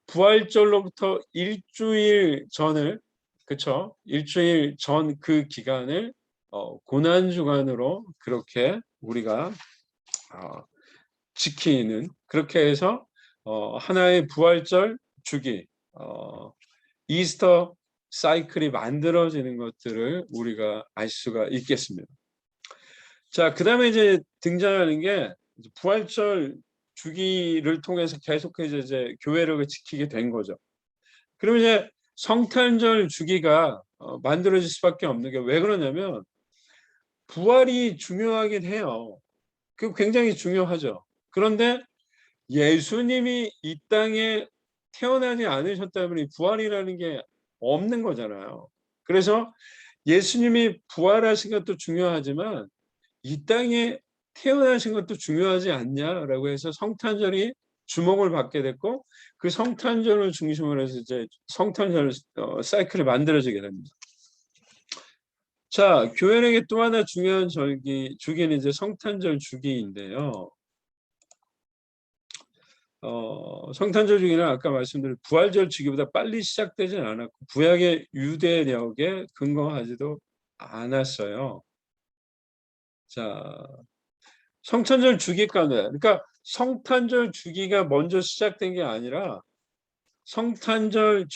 부활절로부터 일주일 전을, 그쵸? 일주일 전 그 기간을 고난주간으로 그렇게 우리가 지키는, 그렇게 해서 하나의 부활절 주기, 이스터 사이클이 만들어지는 것들을 우리가 알 수가 있겠습니다. 자, 그 다음에 이제 등장하는 게 부활절 주기를 통해서 계속해서 이제 교회력을 지키게 된 거죠. 그러면 이제 성탄절 주기가 만들어질 수밖에 없는 게 왜 그러냐면, 부활이 중요하긴 해요. 그 굉장히 중요하죠. 그런데 예수님이 이 땅에 태어나지 않으셨다면 이 부활이라는 게 없는 거잖아요. 그래서 예수님이 부활하신 것도 중요하지만 이 땅에 태어나신 것도 중요하지 않냐라고 해서 성탄절이 주목을 받게 됐고, 그 성탄절을 중심으로 해서 이제 성탄절 사이클이 만들어지게 됩니다. 자, 교회에게 또 하나 중요한 주기는 이제 성탄절 주기인데요. 성탄절 주기는 아까 말씀드린 부활절 주기보다 빨리 시작되지는 않았고, 구약의 유대력에 근거하지도 않았어요. 자, 성탄절 주기가는, 그러니까 성탄절 주기가 먼저 시작된 게 아니라 성탄절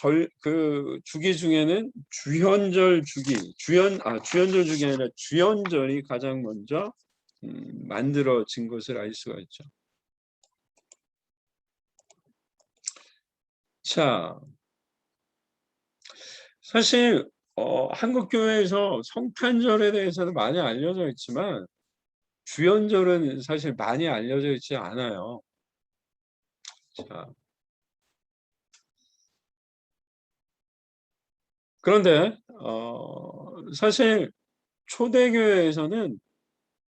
그 주기 중에는 주현절 주기, 주현절 주기 아니라 주현절이 가장 먼저 만들어진 것을 알 수가 있죠. 자, 사실 한국 교회에서 성탄절에 대해서는 많이 알려져 있지만 주현절은 사실 많이 알려져 있지 않아요. 자, 그런데 사실 초대교회에서는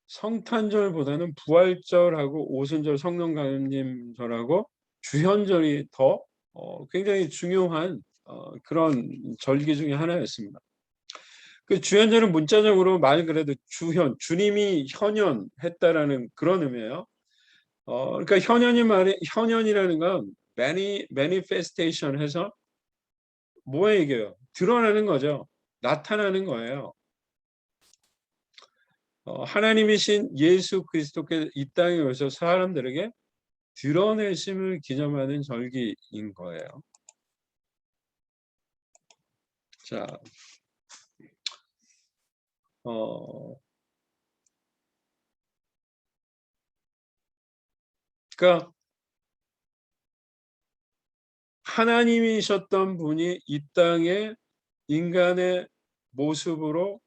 성탄절보다는 부활절하고 오순절 성령강림절하고 주현절이 더 굉장히 중요한 그런 절기 중에 하나였습니다. 그 주현절은 문자적으로 말 그래도 주님이 현현했다라는 그런 의미예요. 그러니까 현현이라는 건 manifestation 해서 뭐에 이게요? 드러나는 거죠. 나타나는 거예요. 하나님이신 예수 그리스도께서 이 땅에 오셔서 사람들에게 드러내심을 기념하는 절기인 거예요. 자, 그러니까 하나님이셨던 분이 이 땅에 인간의 모습으로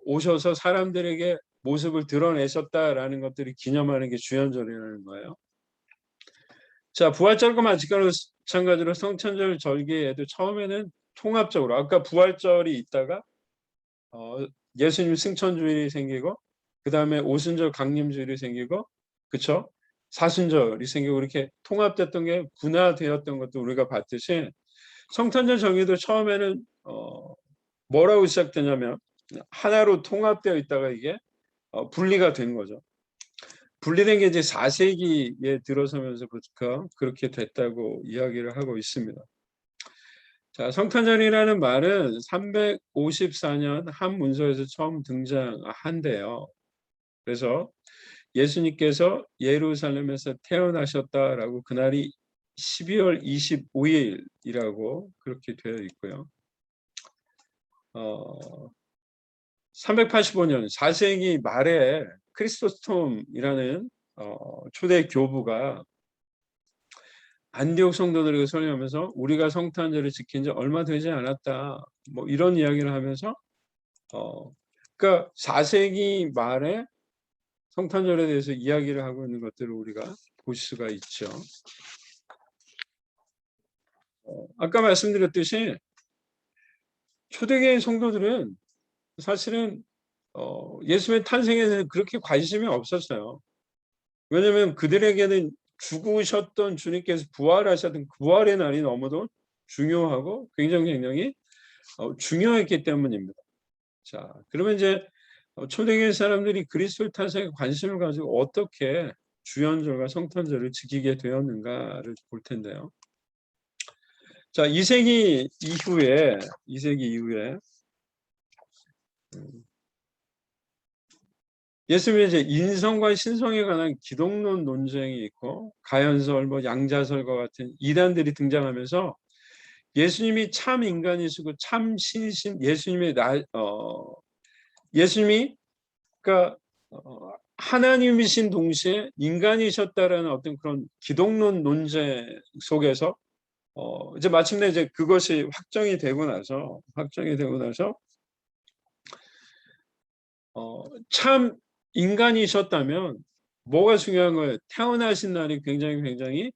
오셔서 사람들에게 모습을 드러내셨다라는 것들을 기념하는 게 주현절이라는 거예요. 자, 부활절과 마찬가지로 성탄절 절기에도 처음에는 통합적으로, 아까 부활절이 있다가 예수님 승천주일이 생기고, 그 다음에 오순절 강림주일이 생기고, 그쵸? 사순절이 생기고, 이렇게 통합됐던 게 분화되었던 것도 우리가 봤듯이, 성탄절 절기도 처음에는 뭐라고 시작되냐면 하나로 통합되어 있다가 이게 분리가 된 거죠. 분리된 게 이제 4세기에 들어서면서부터 그렇게 됐다고 이야기를 하고 있습니다. 자, 성탄절이라는 말은 354년 한 문서에서 처음 등장한대요. 그래서 예수님께서 예루살렘에서 태어나셨다라고, 그날이 12월 25일이라고 그렇게 되어 있고요. 385년 4세기 말에 크리스토스톰이라는 초대 교부가 안디옥 성도들에게 설명하면서 우리가 성탄절을 지킨 지 얼마 되지 않았다, 뭐 이런 이야기를 하면서 그러니까 4세기 말에 성탄절에 대해서 이야기를 하고 있는 것들을 우리가 볼 수가 있죠. 아까 말씀드렸듯이 초대교회 성도들은 사실은 예수님의 탄생에는 그렇게 관심이 없었어요. 왜냐하면 그들에게는 죽으셨던 주님께서 부활하셨던 그 부활의 날이 너무도 중요하고 굉장히 중요했기 때문입니다. 자, 그러면 이제 초대교회 사람들이 그리스도 탄생에 관심을 가지고 어떻게 주연절과 성탄절을 지키게 되었는가를 볼 텐데요. 자, 2세기 이후에 예수님의 이제 인성과 신성에 관한 기독론 논쟁이 있고 가연설, 양자설과 같은 이단들이 등장하면서 예수님이 참 인간이시고 참 신이신 예수님이 그러니까 하나님이신 동시에 인간이셨다라는 어떤 그런 기독론 논쟁 속에서 이제 마침내 이제 그것이 확정이 되고 나서 참 인간이셨다면 뭐가 중요한 거예요? 태어나신 날이 굉장히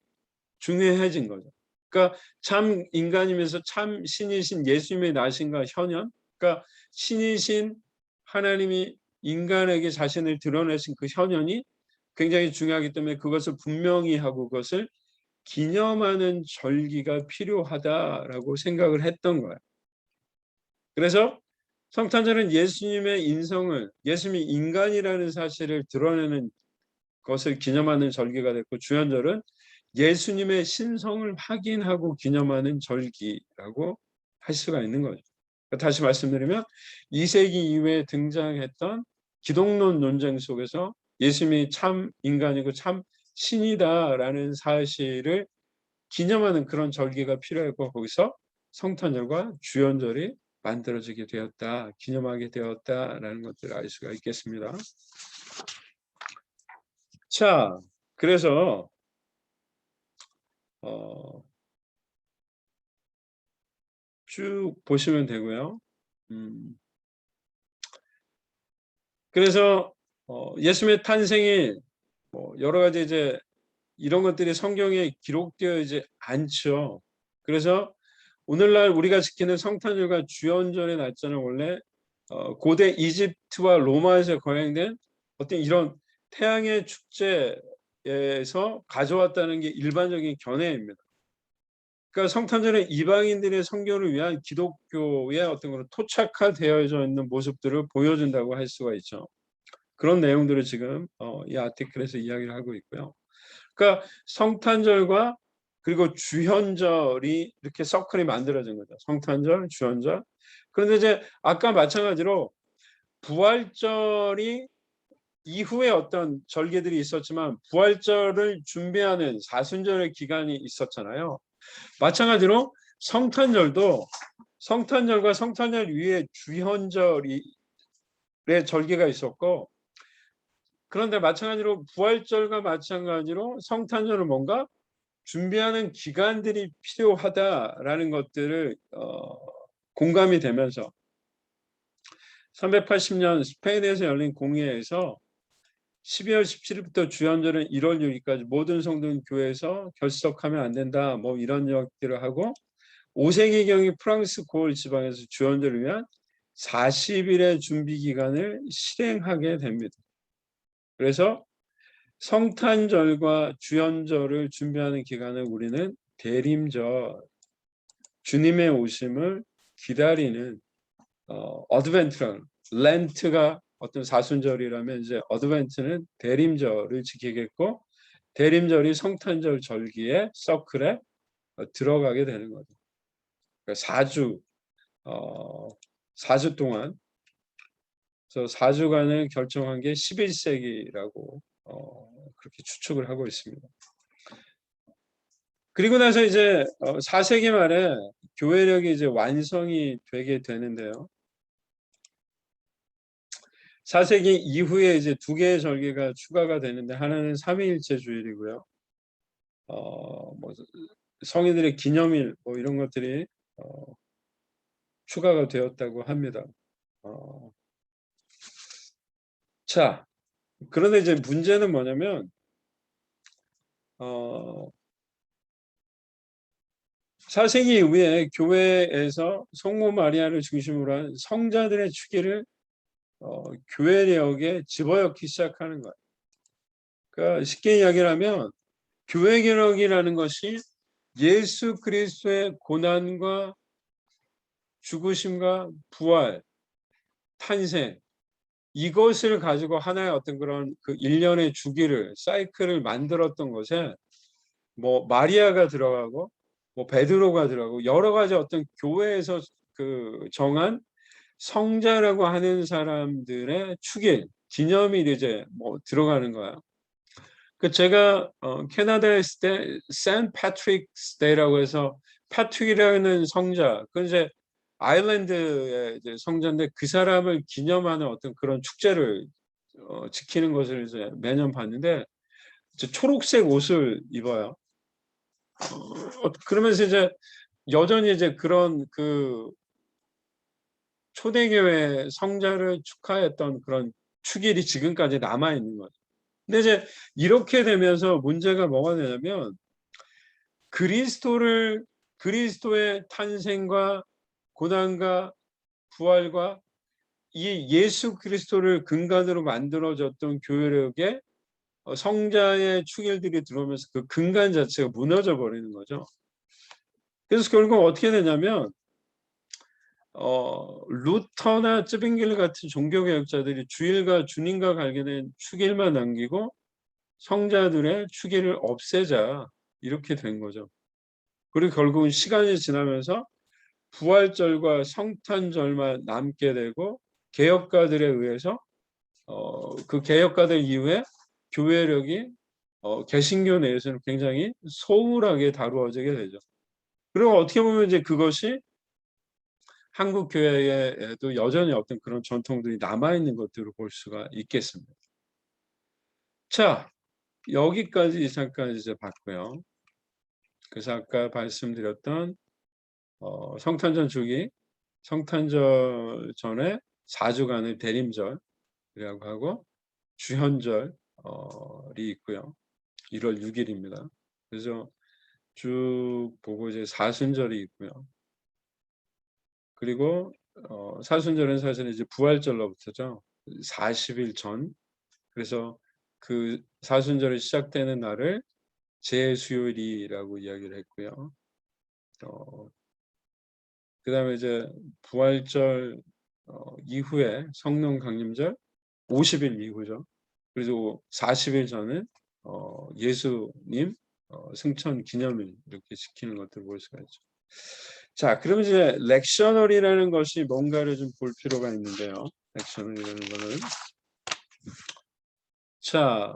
중요해진 거죠. 그러니까 참 인간이면서 참 신이신 예수님의 나신과 현현, 그러니까 신이신 하나님이 인간에게 자신을 드러내신 그 현현이 굉장히 중요하기 때문에 그것을 분명히 하고 그것을 기념하는 절기가 필요하다라고 생각을 했던 거예요. 그래서 성탄절은 예수님의 인성을, 예수님이 인간이라는 사실을 드러내는 것을 기념하는 절기가 됐고, 주연절은 예수님의 신성을 확인하고 기념하는 절기라고 할 수가 있는 거죠. 다시 말씀드리면 2세기 이후에 등장했던 기독론 논쟁 속에서 예수님이 참 인간이고 참 신이다라는 사실을 기념하는 그런 절기가 필요했고, 거기서 성탄절과 주연절이 만들어지게 되었다, 기념하게 되었다라는 것들을 알 수가 있겠습니다. 자, 그래서 쭉 보시면 되고요. 그래서 예수님의 탄생이 여러 가지 이제 이런 것들이 성경에 기록되어있지 않죠. 그래서 오늘날 우리가 지키는 성탄절과 주연절의 날짜는 원래 고대 이집트와 로마에서 거행된 어떤 이런 태양의 축제에서 가져왔다는 게 일반적인 견해입니다. 그러니까 성탄절은 이방인들의 선교를 위한 기독교의 어떤 그런 토착화되어져 있는 모습들을 보여준다고 할 수가 있죠. 그런 내용들을 지금 이 아티클에서 이야기를 하고 있고요. 그러니까 성탄절과 그리고 주현절이 이렇게 서클이 만들어진 거죠. 성탄절, 주현절. 그런데 이제 아까 마찬가지로 부활절이 이후에 어떤 절기들이 있었지만 부활절을 준비하는 사순절의 기간이 있었잖아요. 마찬가지로 성탄절과 성탄절 위에 주현절의 절기가 있었고, 그런데 마찬가지로 부활절과 마찬가지로 성탄절을 뭔가 준비하는 기간들이 필요하다라는 것들을 공감이 되면서 380년 스페인에서 열린 공회에서 12월 17일부터 주연절은 1월 6일까지 모든 성도는 교회에서 결석하면 안 된다, 이런 이야기들을 하고 5세기경의 프랑스 고을 지방에서 주연절을 위한 40일의 준비 기간을 실행하게 됩니다. 그래서 성탄절과 주연절을 준비하는 기간을 우리는 대림절, 주님의 오심을 기다리는 어드벤트라는, 렌트가 어떤 사순절이라면 이제 어드벤트는 대림절을 지키겠고, 대림절이 성탄절 절기의 서클에 들어가게 되는 거죠. 그러니까 4주 동안, 그래서 4주간을 결정한 게 11세기라고 그렇게 추측을 하고 있습니다. 그리고 나서 이제 4세기 말에 교회력이 이제 완성이 되게 되는데요. 4세기 이후에 이제 2개의 절기가 추가가 되는데, 하나는 삼위일체 주일이고요. 성인들의 기념일 이런 것들이 추가가 되었다고 합니다. 자, 그런데 이제 문제는 뭐냐면 4세기 이후에 교회에서 성모 마리아를 중심으로 한 성자들의 추기를 교회력에 집어넣기 시작하는 거예요. 그러니까 쉽게 이야기를 하면 교회 개혁이라는 것이 예수 그리스도의 고난과 죽으심과 부활, 탄생 이것을 가지고 하나의 어떤 그런 그 일련의 주기를 사이클을 만들었던 것에 뭐 마리아가 들어가고 뭐 베드로가 들어가고 여러 가지 어떤 교회에서 그 정한 성자라고 하는 사람들의 축일, 기념일이 이제 뭐 들어가는 거야. 그 제가 캐나다에 있을 때 샌 패트릭스 데이라고 해서 패트릭이라는 성자, 그 이제 아일랜드의 이제 성자인데 그 사람을 기념하는 어떤 그런 축제를 지키는 것을 이제 매년 봤는데 이제 초록색 옷을 입어요. 그러면서 이제 여전히 이제 그런 그 초대교회 성자를 축하했던 그런 축일이 지금까지 남아 있는 거죠. 근데 이제 이렇게 되면서 문제가 뭐가 되냐면 그리스도의 탄생과 고난과 부활과 이 예수 그리스도를 근간으로 만들어졌던 교회력에 성자의 축일들이 들어오면서 그 근간 자체가 무너져 버리는 거죠. 그래서 결국 어떻게 되냐면 루터나 쯔빙길 같은 종교개혁자들이 주일과 주님과 관계된 축일만 남기고 성자들의 축일을 없애자 이렇게 된 거죠. 그리고 결국은 시간이 지나면서 부활절과 성탄절만 남게 되고 개혁가들에 의해서 그 개혁가들 이후에 교회력이 개신교 내에서는 굉장히 소홀하게 다루어지게 되죠. 그리고 어떻게 보면 이제 그것이 한국 교회에도 여전히 어떤 그런 전통들이 남아 있는 것들을 볼 수가 있겠습니다. 자, 여기까지 잠깐 이제 봤고요. 그래서 아까 말씀드렸던 성탄절 주기, 성탄절 전에 4주간의 대림절이라고 하고 주현절이 있고요. 1월 6일입니다. 그래서 쭉 보고 이제 사순절이 있고요. 그리고 사순절은 사실 이제 부활절로부터죠. 40일 전. 그래서 그 사순절이 시작되는 날을 제수요일이라고 이야기를 했고요. 그다음에 이제 부활절 이후에 성령 강림절 50일 이후죠. 그리고 40일 전은 예수님 승천 기념일 이렇게 지키는 것들을 볼 수가 있죠. 자, 그럼 이제 렉셔널이라는 것이 뭔가를 좀 볼 필요가 있는데요. 렉셔널이라는 거는 자,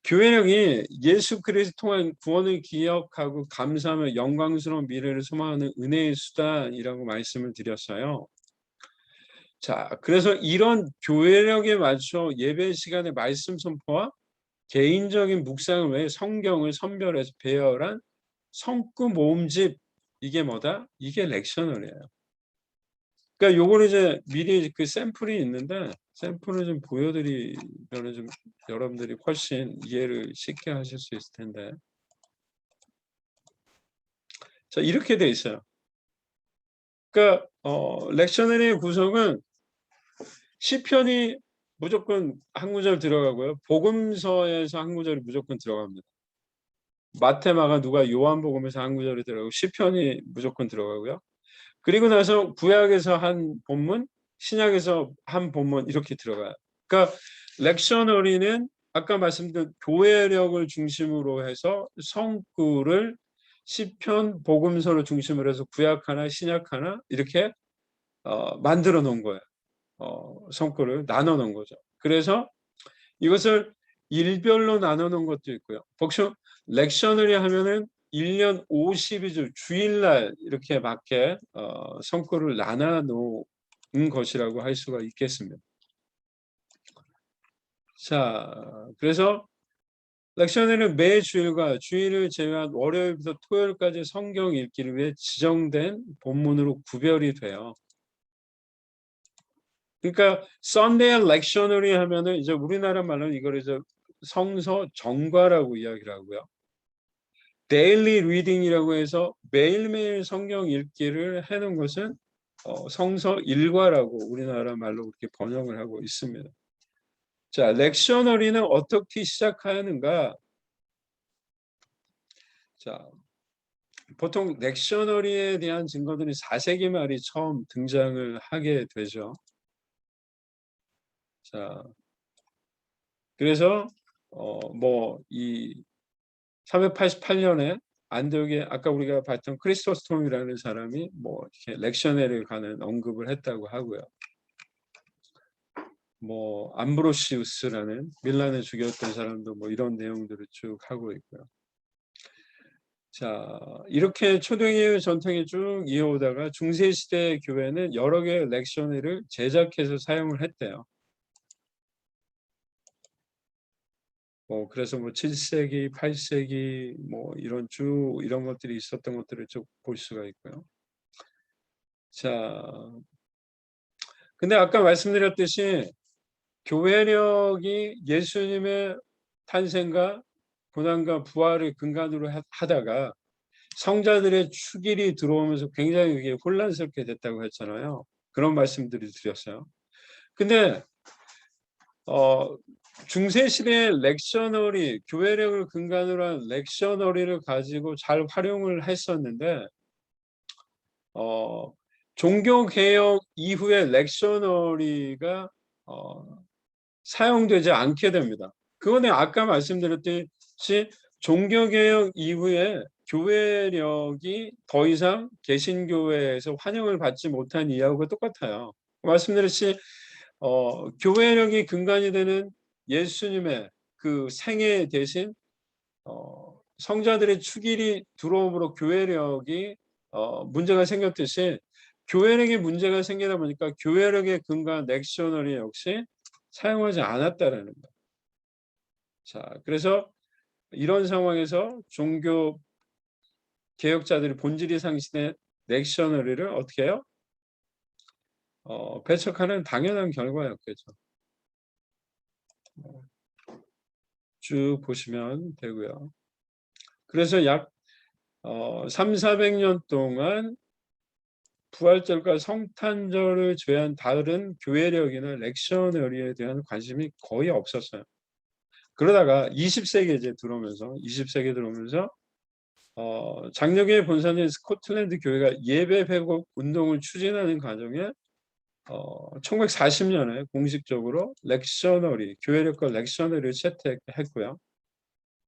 교회력이 예수 그리스도 통한 구원을 기억하고 감사하며 영광스러운 미래를 소망하는 은혜의 수단이라고 말씀을 드렸어요. 자, 그래서 이런 교회력에 맞춰 예배 시간에 말씀 선포와 개인적인 묵상을 위해 성경을 선별해서 배열한 성구 모음집 이게 뭐다? 이게 렉셔널이에요. 그러니까 요걸 이제 미리 그 샘플이 있는데 샘플을 좀 보여드리면 좀 여러분들이 훨씬 이해를 쉽게 하실 수 있을 텐데. 자, 이렇게 돼 있어요. 그러니까 렉셔널의 구성은 시편이 무조건 한 구절 들어가고요. 복음서에서 한 구절이 무조건 들어갑니다. 마태, 마가, 누가, 요한복음에서 한 구절이 들어가고 시편이 무조건 들어가고요. 그리고 나서 구약에서 한 본문, 신약에서 한 본문 이렇게 들어가요. 그러니까 렉셔너리는 아까 말씀드린 교회력을 중심으로 해서 성구를 시편, 복음서를 중심으로 해서 구약 하나, 신약 하나 이렇게 만들어 놓은 거예요. 성구를 나눠 놓은 거죠. 그래서 이것을 일별로 나눠 놓은 것도 있고요. 복수 렉셔너리 하면은 1년 52주 주일날 이렇게 맞게 성구를 나눠 놓은 것이라고 할 수가 있겠습니다. 자, 그래서 렉셔너리는 매 주일과 주일을 제외한 월요일부터 토요일까지 성경 읽기를 위해 지정된 본문으로 구별이 돼요. 그러니까 Sunday lectionary 하면은 이제 우리나라 말로는 이걸 이제 성서 정과라고 이야기를 하고요. 데일리 리딩이라고 해서 매일매일 성경 읽기를 해놓은 것은 성서 일과라고 우리나라 말로 그렇게 번역을 하고 있습니다. 자, 렉셔너리는 어떻게 시작하는가? 자, 보통 렉셔너리에 대한 증거들이 4세기 말이 처음 등장을 하게 되죠. 자, 그래서 이 388년에 안디옥에 아까 우리가 봤던 크리스토스톰이라는 사람이 이렇게 렉셔너리를 가는 언급을 했다고 하고요. 암브로시우스라는 밀란에 죽였던 사람도 이런 내용들을 쭉 하고 있고요. 자, 이렇게 초대교회 전통이 쭉 이어오다가 중세시대 교회는 여러 개의 렉셔너리를 제작해서 사용을 했대요. 그래서 7세기, 8세기 이런 것들이 있었던 것들을 쭉 볼 수가 있고요. 자, 근데 아까 말씀드렸듯이 교회력이 예수님의 탄생과 고난과 부활을 근간으로 하다가 성자들의 축일이 들어오면서 굉장히 그게 혼란스럽게 됐다고 했잖아요. 그런 말씀들을 드렸어요. 근데 중세시대의 렉셔너리, 교회력을 근간으로 한 렉셔너리를 가지고 잘 활용을 했었는데 종교개혁 이후에 렉셔너리가 사용되지 않게 됩니다. 그거는 아까 말씀드렸듯이 종교개혁 이후에 교회력이 더 이상 개신교회에서 환영을 받지 못한 이하고 똑같아요. 말씀드렸듯이 교회력이 근간이 되는 예수님의 그 생애 대신 성자들의 축일이 들어옴으로 교회력이 문제가 생겼듯이 교회력에 문제가 생기다 보니까 교회력의 근간 렉셔너리 역시 사용하지 않았다라는 거. 자, 그래서 이런 상황에서 종교 개혁자들이 본질이 상실된 렉셔너리를 어떻게 해요? 배척하는 당연한 결과였겠죠. 쭉 보시면 되고요. 그래서 약 300~400년 동안 부활절과 성탄절을 제외한 다른 교회력이나 렉셔너리에 대한 관심이 거의 없었어요. 그러다가 20세기에 들어오면서 장로교회 본사인 스코틀랜드 교회가 예배 회복 운동을 추진하는 과정에 1940년에 공식적으로 렉셔너리, 교회력과 렉셔너리를 채택했고요.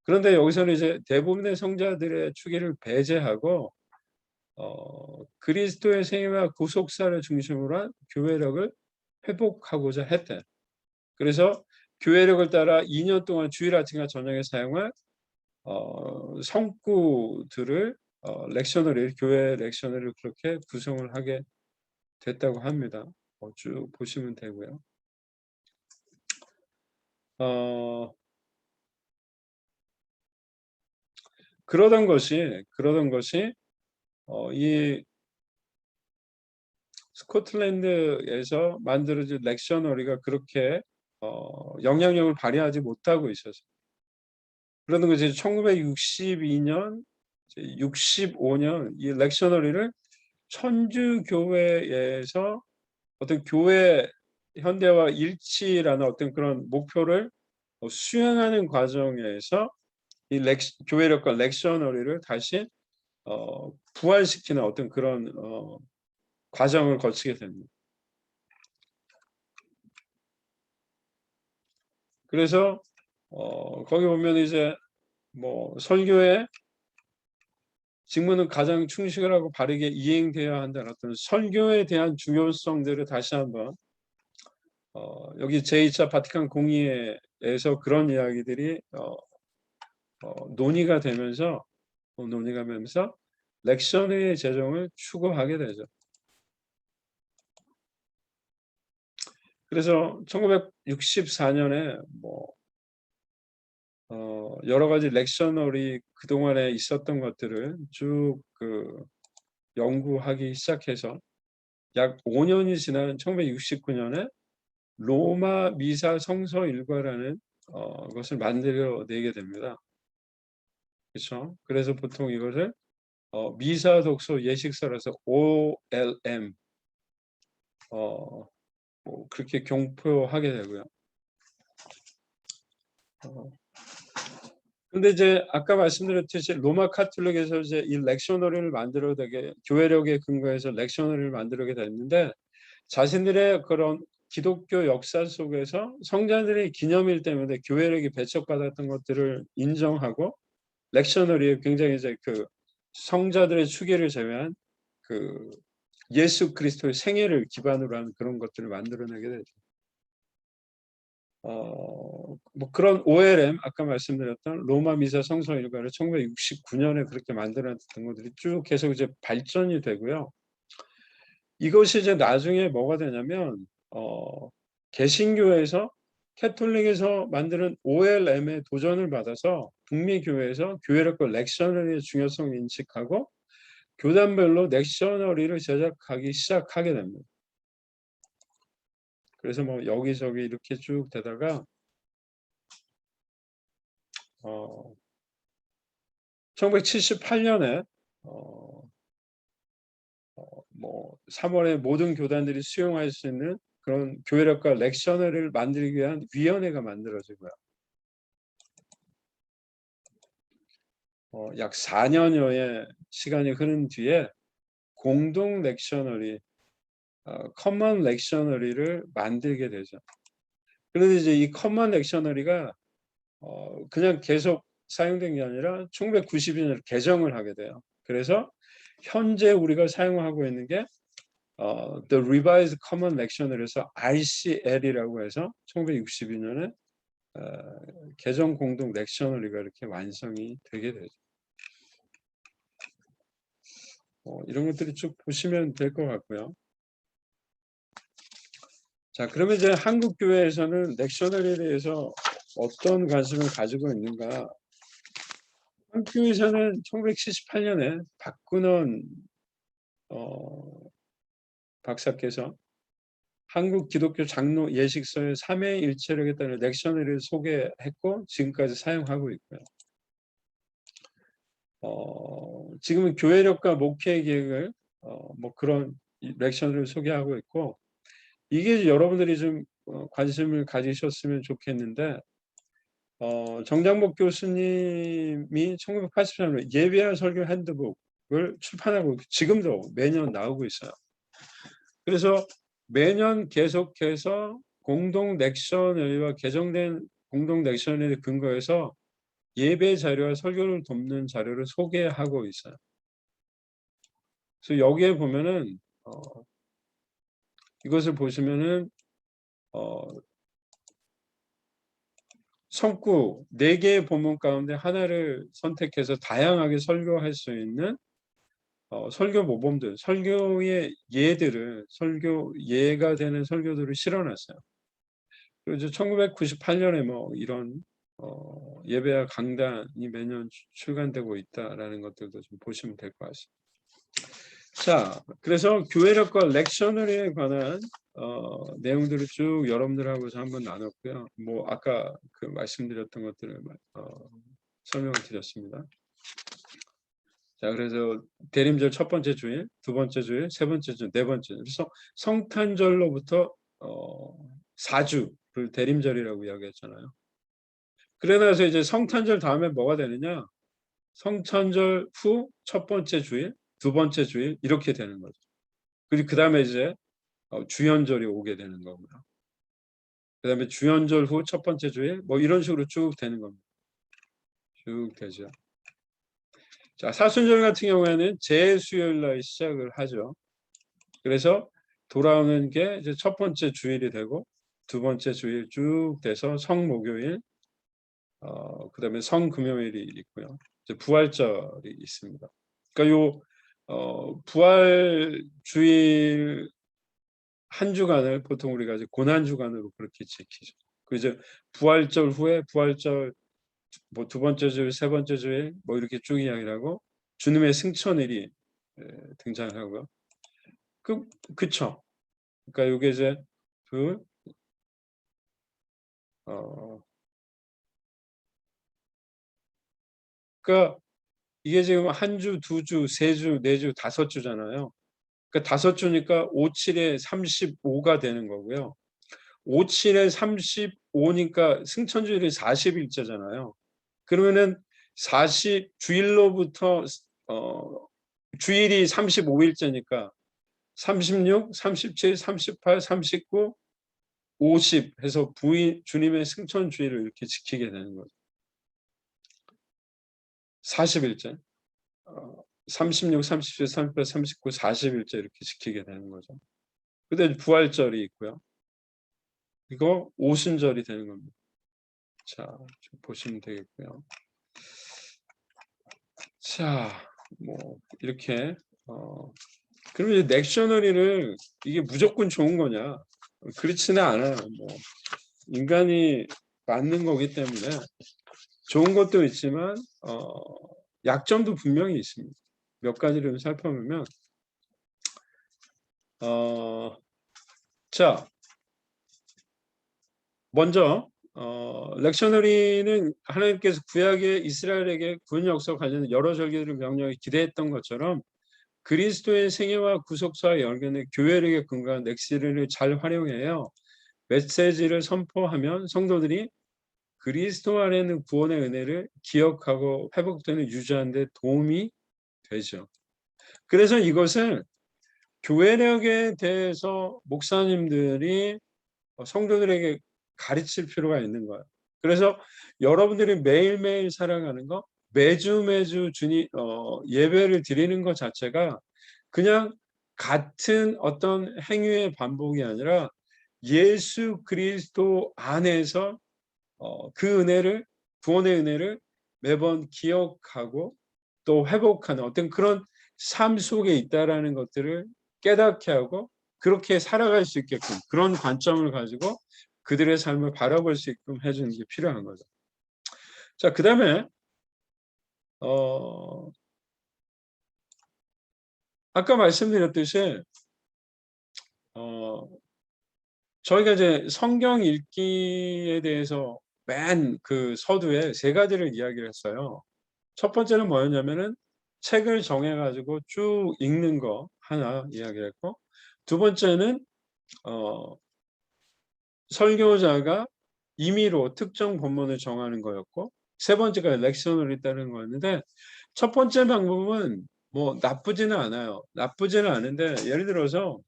그런데 여기서는 이제 대부분의 성자들의 축일을 배제하고 그리스도의 생애와 구속사를 중심으로 한 교회력을 회복하고자 했대. 그래서 교회력을 따라 2년 동안 주일 아침과 저녁에 사용할 성구들을 렉셔너리, 교회 렉셔너리를 그렇게 구성을 하게 됐다고 합니다. 쭉 보시면 되고요. 그러던 것이 이 스코틀랜드에서 만들어진 렉셔너리가 그렇게 영향력을 발휘하지 못하고 있어서 그러는 것이 1962년, 65년 이 렉셔너리를 천주교회에서 어떤 교회 현대화 일치라는 어떤 그런 목표를 수행하는 과정에서 이 교회력과 렉셔너리를 다시 부활시키는 어떤 그런 과정을 거치게 됩니다. 그래서 거기 보면 이제 설교의 직무는 가장 충실하고 바르게 이행되어야 한다는 어떤 설교에 대한 중요성들을 다시 한번 여기 제2차 바티칸 공의회에서 그런 이야기들이 논의가 되면서 렉셔너리의 제정을 추구하게 되죠. 그래서 1964년에 여러 가지 렉셔너리 그동안에 있었던 것들을 쭉 연구하기 시작해서 약 5년이 지난 1969년에 로마 미사 성서 일과라는 것을 만들어내게 됩니다. 그렇죠? 그래서 보통 이것을 미사 독서 예식서라서 OLM 뭐 그렇게 경표하게 되고요. 근데 이제 아까 말씀드렸듯이 로마 카톨릭에서 이제 이 렉셔너리를 만들어 되게 교회력에 근거해서 렉셔너리를 만들게 됐는데 자신들의 그런 기독교 역사 속에서 성자들의 기념일 때문에 교회력이 배척받았던 것들을 인정하고 렉셔너리에 굉장히 이제 그 성자들의 추계를 제외한 그 예수 그리스도의 생애를 기반으로 하는 그런 것들을 만들어내게 되죠. 뭐 그런 OLM 아까 말씀드렸던 로마 미사 성서 일과를 1969년에 그렇게 만들어냈던 것들이 쭉 계속 이제 발전이 되고요. 이것이 이제 나중에 뭐가 되냐면 개신교에서 캐톨릭에서 만드는 OLM의 도전을 받아서 북미 교회에서 교회력과 렉셔너리의 중요성을 인식하고 교단별로 렉셔너리를 제작하기 시작하게 됩니다. 그래서 뭐 여기저기 이렇게 쭉 되다가 1978년에 뭐 3월에 모든 교단들이 수용할 수 있는 그런 교회력과 렉셔너리를 만들기 위한 위원회가 만들어지고요. 약 4년여의 시간이 흐른 뒤에 공동 렉셔너리, 커먼 렉셔너리를 만들게 되죠. 그런데 이제 이 커먼 렉셔너리가 그냥 계속 사용된 게 아니라 1992년에 개정을 하게 돼요. 그래서 현재 우리가 사용하고 있는 게 The Revised Common Lectionary에서 RCL이라고 해서 1962년에 개정 공동 렉셔너리가 이렇게 완성이 되게 되죠. 이런 것들이 쭉 보시면 될 것 같고요. 자, 그러면 이제 한국 교회에서는 렉셔너리에 대해서 어떤 관심을 가지고 있는가? 한국 교회에서는 1978년에 박근원 박사께서 한국 기독교 장로 예식서의 3회 일체력에 따른 렉셔너리를 소개했고 지금까지 사용하고 있고요. 지금은 교회력과 목회 계획을 뭐 그런 렉셔너리를 소개하고 있고 이게 여러분들이 좀 관심을 가지셨으면 좋겠는데 정장복 교수님이 1983년에 예배와 설교 핸드북을 출판하고 지금도 매년 나오고 있어요. 그래서 매년 계속해서 공동 렉셔너리와 개정된 공동 렉셔너리에 근거해서 예배 자료와 설교를 돕는 자료를 소개하고 있어요. 그래서 여기에 보면은 이것을 보시면은 성구 4개의 본문 가운데 하나를 선택해서 다양하게 설교할 수 있는 설교 모범들, 설교의 예들을 설교 예가 되는 설교들을 실어놨어요. 그리고 1998년에 뭐 이런 예배와 강단이 매년 출간되고 있다라는 것들도 좀 보시면 될 것 같습니다. 자, 그래서 교회력과 렉셔너리에 관한 내용들을 쭉 여러분들하고서 한번 나눴고요. 뭐 아까 그 말씀드렸던 것들을 설명을 드렸습니다. 자, 그래서 대림절 첫 번째 주일, 두 번째 주일, 세 번째 주일, 네 번째 주일. 그래서 성탄절로부터 4주를 대림절이라고 이야기했잖아요. 그래 나서 이제 성탄절 다음에 뭐가 되느냐? 성탄절 후 첫 번째 주일, 두 번째 주일 이렇게 되는 거죠. 그리고 그 다음에 이제 주연절이 오게 되는 거고요. 그 다음에 주연절 후 첫 번째 주일 뭐 이런 식으로 쭉 되는 겁니다. 쭉 되죠. 자, 사순절 같은 경우에는 재수요일 날 시작을 하죠. 그래서 돌아오는 게 이제 첫 번째 주일이 되고 두 번째 주일 쭉 돼서 성목요일, 그다음에 성금요일이 있고요. 이제 부활절이 있습니다. 그러니까 요 부활 주일 한 주간을 보통 우리가 이제 고난 주간으로 그렇게 지키죠. 그 이제 부활절 후에 부활절 뭐 두 번째 주일, 세 번째 주일 뭐 이렇게 쭉 이야기를 하고 주님의 승천일이 등장을 하고요. 그쵸. 그러니까 이게 이제 그 그러니까 이게 지금 한 주, 두 주, 세 주, 네 주, 다섯 주잖아요. 그러니까 다섯 주니까 5, 7에 35가 되는 거고요. 5, 7에 35니까 승천주일이 40일째잖아요. 그러면은 40 주일로부터 주일이 35일째니까 36, 37, 38, 39, 50 해서 주님의 승천주일을 이렇게 지키게 되는 거죠. 40일째. 36, 37, 38, 39, 40일째 이렇게 지키게 되는 거죠. 그다음에 부활절이 있고요. 이거 오순절이 되는 겁니다. 자, 좀 보시면 되겠고요. 자, 뭐 이렇게 그러면 이제 넥셔너리를 이게 무조건 좋은 거냐? 그렇지는 않아요. 뭐 인간이 만든 거기 때문에 좋은 것도 있지만 약점도 분명히 있습니다. 몇 가지를 살펴보면 자, 먼저 렉셔너리는 하나님께서 구약의 이스라엘에게 구원 역사 관련 여러 절기들을 명령에 기대했던 것처럼 그리스도의 생애와 구속사와 연결된 교회력에 근거한 넥시를 잘 활용해요. 메시지를 선포하면 성도들이 그리스도 안에는 구원의 은혜를 기억하고 회복되는 유지하는 데 도움이 되죠. 그래서 이것을 교회력에 대해서 목사님들이 성도들에게 가르칠 필요가 있는 거예요. 그래서 여러분들이 매일매일 살아가는 거, 매주 주님 예배를 드리는 것 자체가 그냥 같은 어떤 행위의 반복이 아니라 예수 그리스도 안에서 그 은혜를, 구원의 은혜를 매번 기억하고 또 회복하는 어떤 그런 삶 속에 있다라는 것들을 깨닫게 하고 그렇게 살아갈 수 있게끔 그런 관점을 가지고 그들의 삶을 바라볼 수 있게끔 해주는 게 필요한 거죠. 자, 그다음에 아까 말씀드렸듯이 저희가 이제 성경 읽기에 대해서 맨 그 서두에 세 가지를 이야기를 했어요. 첫 번째는 뭐였냐면은 책을 정해 가지고 쭉 읽는 거 하나 이야기를 했고, 두 번째는 어 설교자가 임의로 특정 본문을 정하는 거였고, 세 번째가 렉션을 따르는 거였는데, 첫 번째 방법은 뭐 나쁘지는 않아요. 나쁘지는 않은데 예를 들어서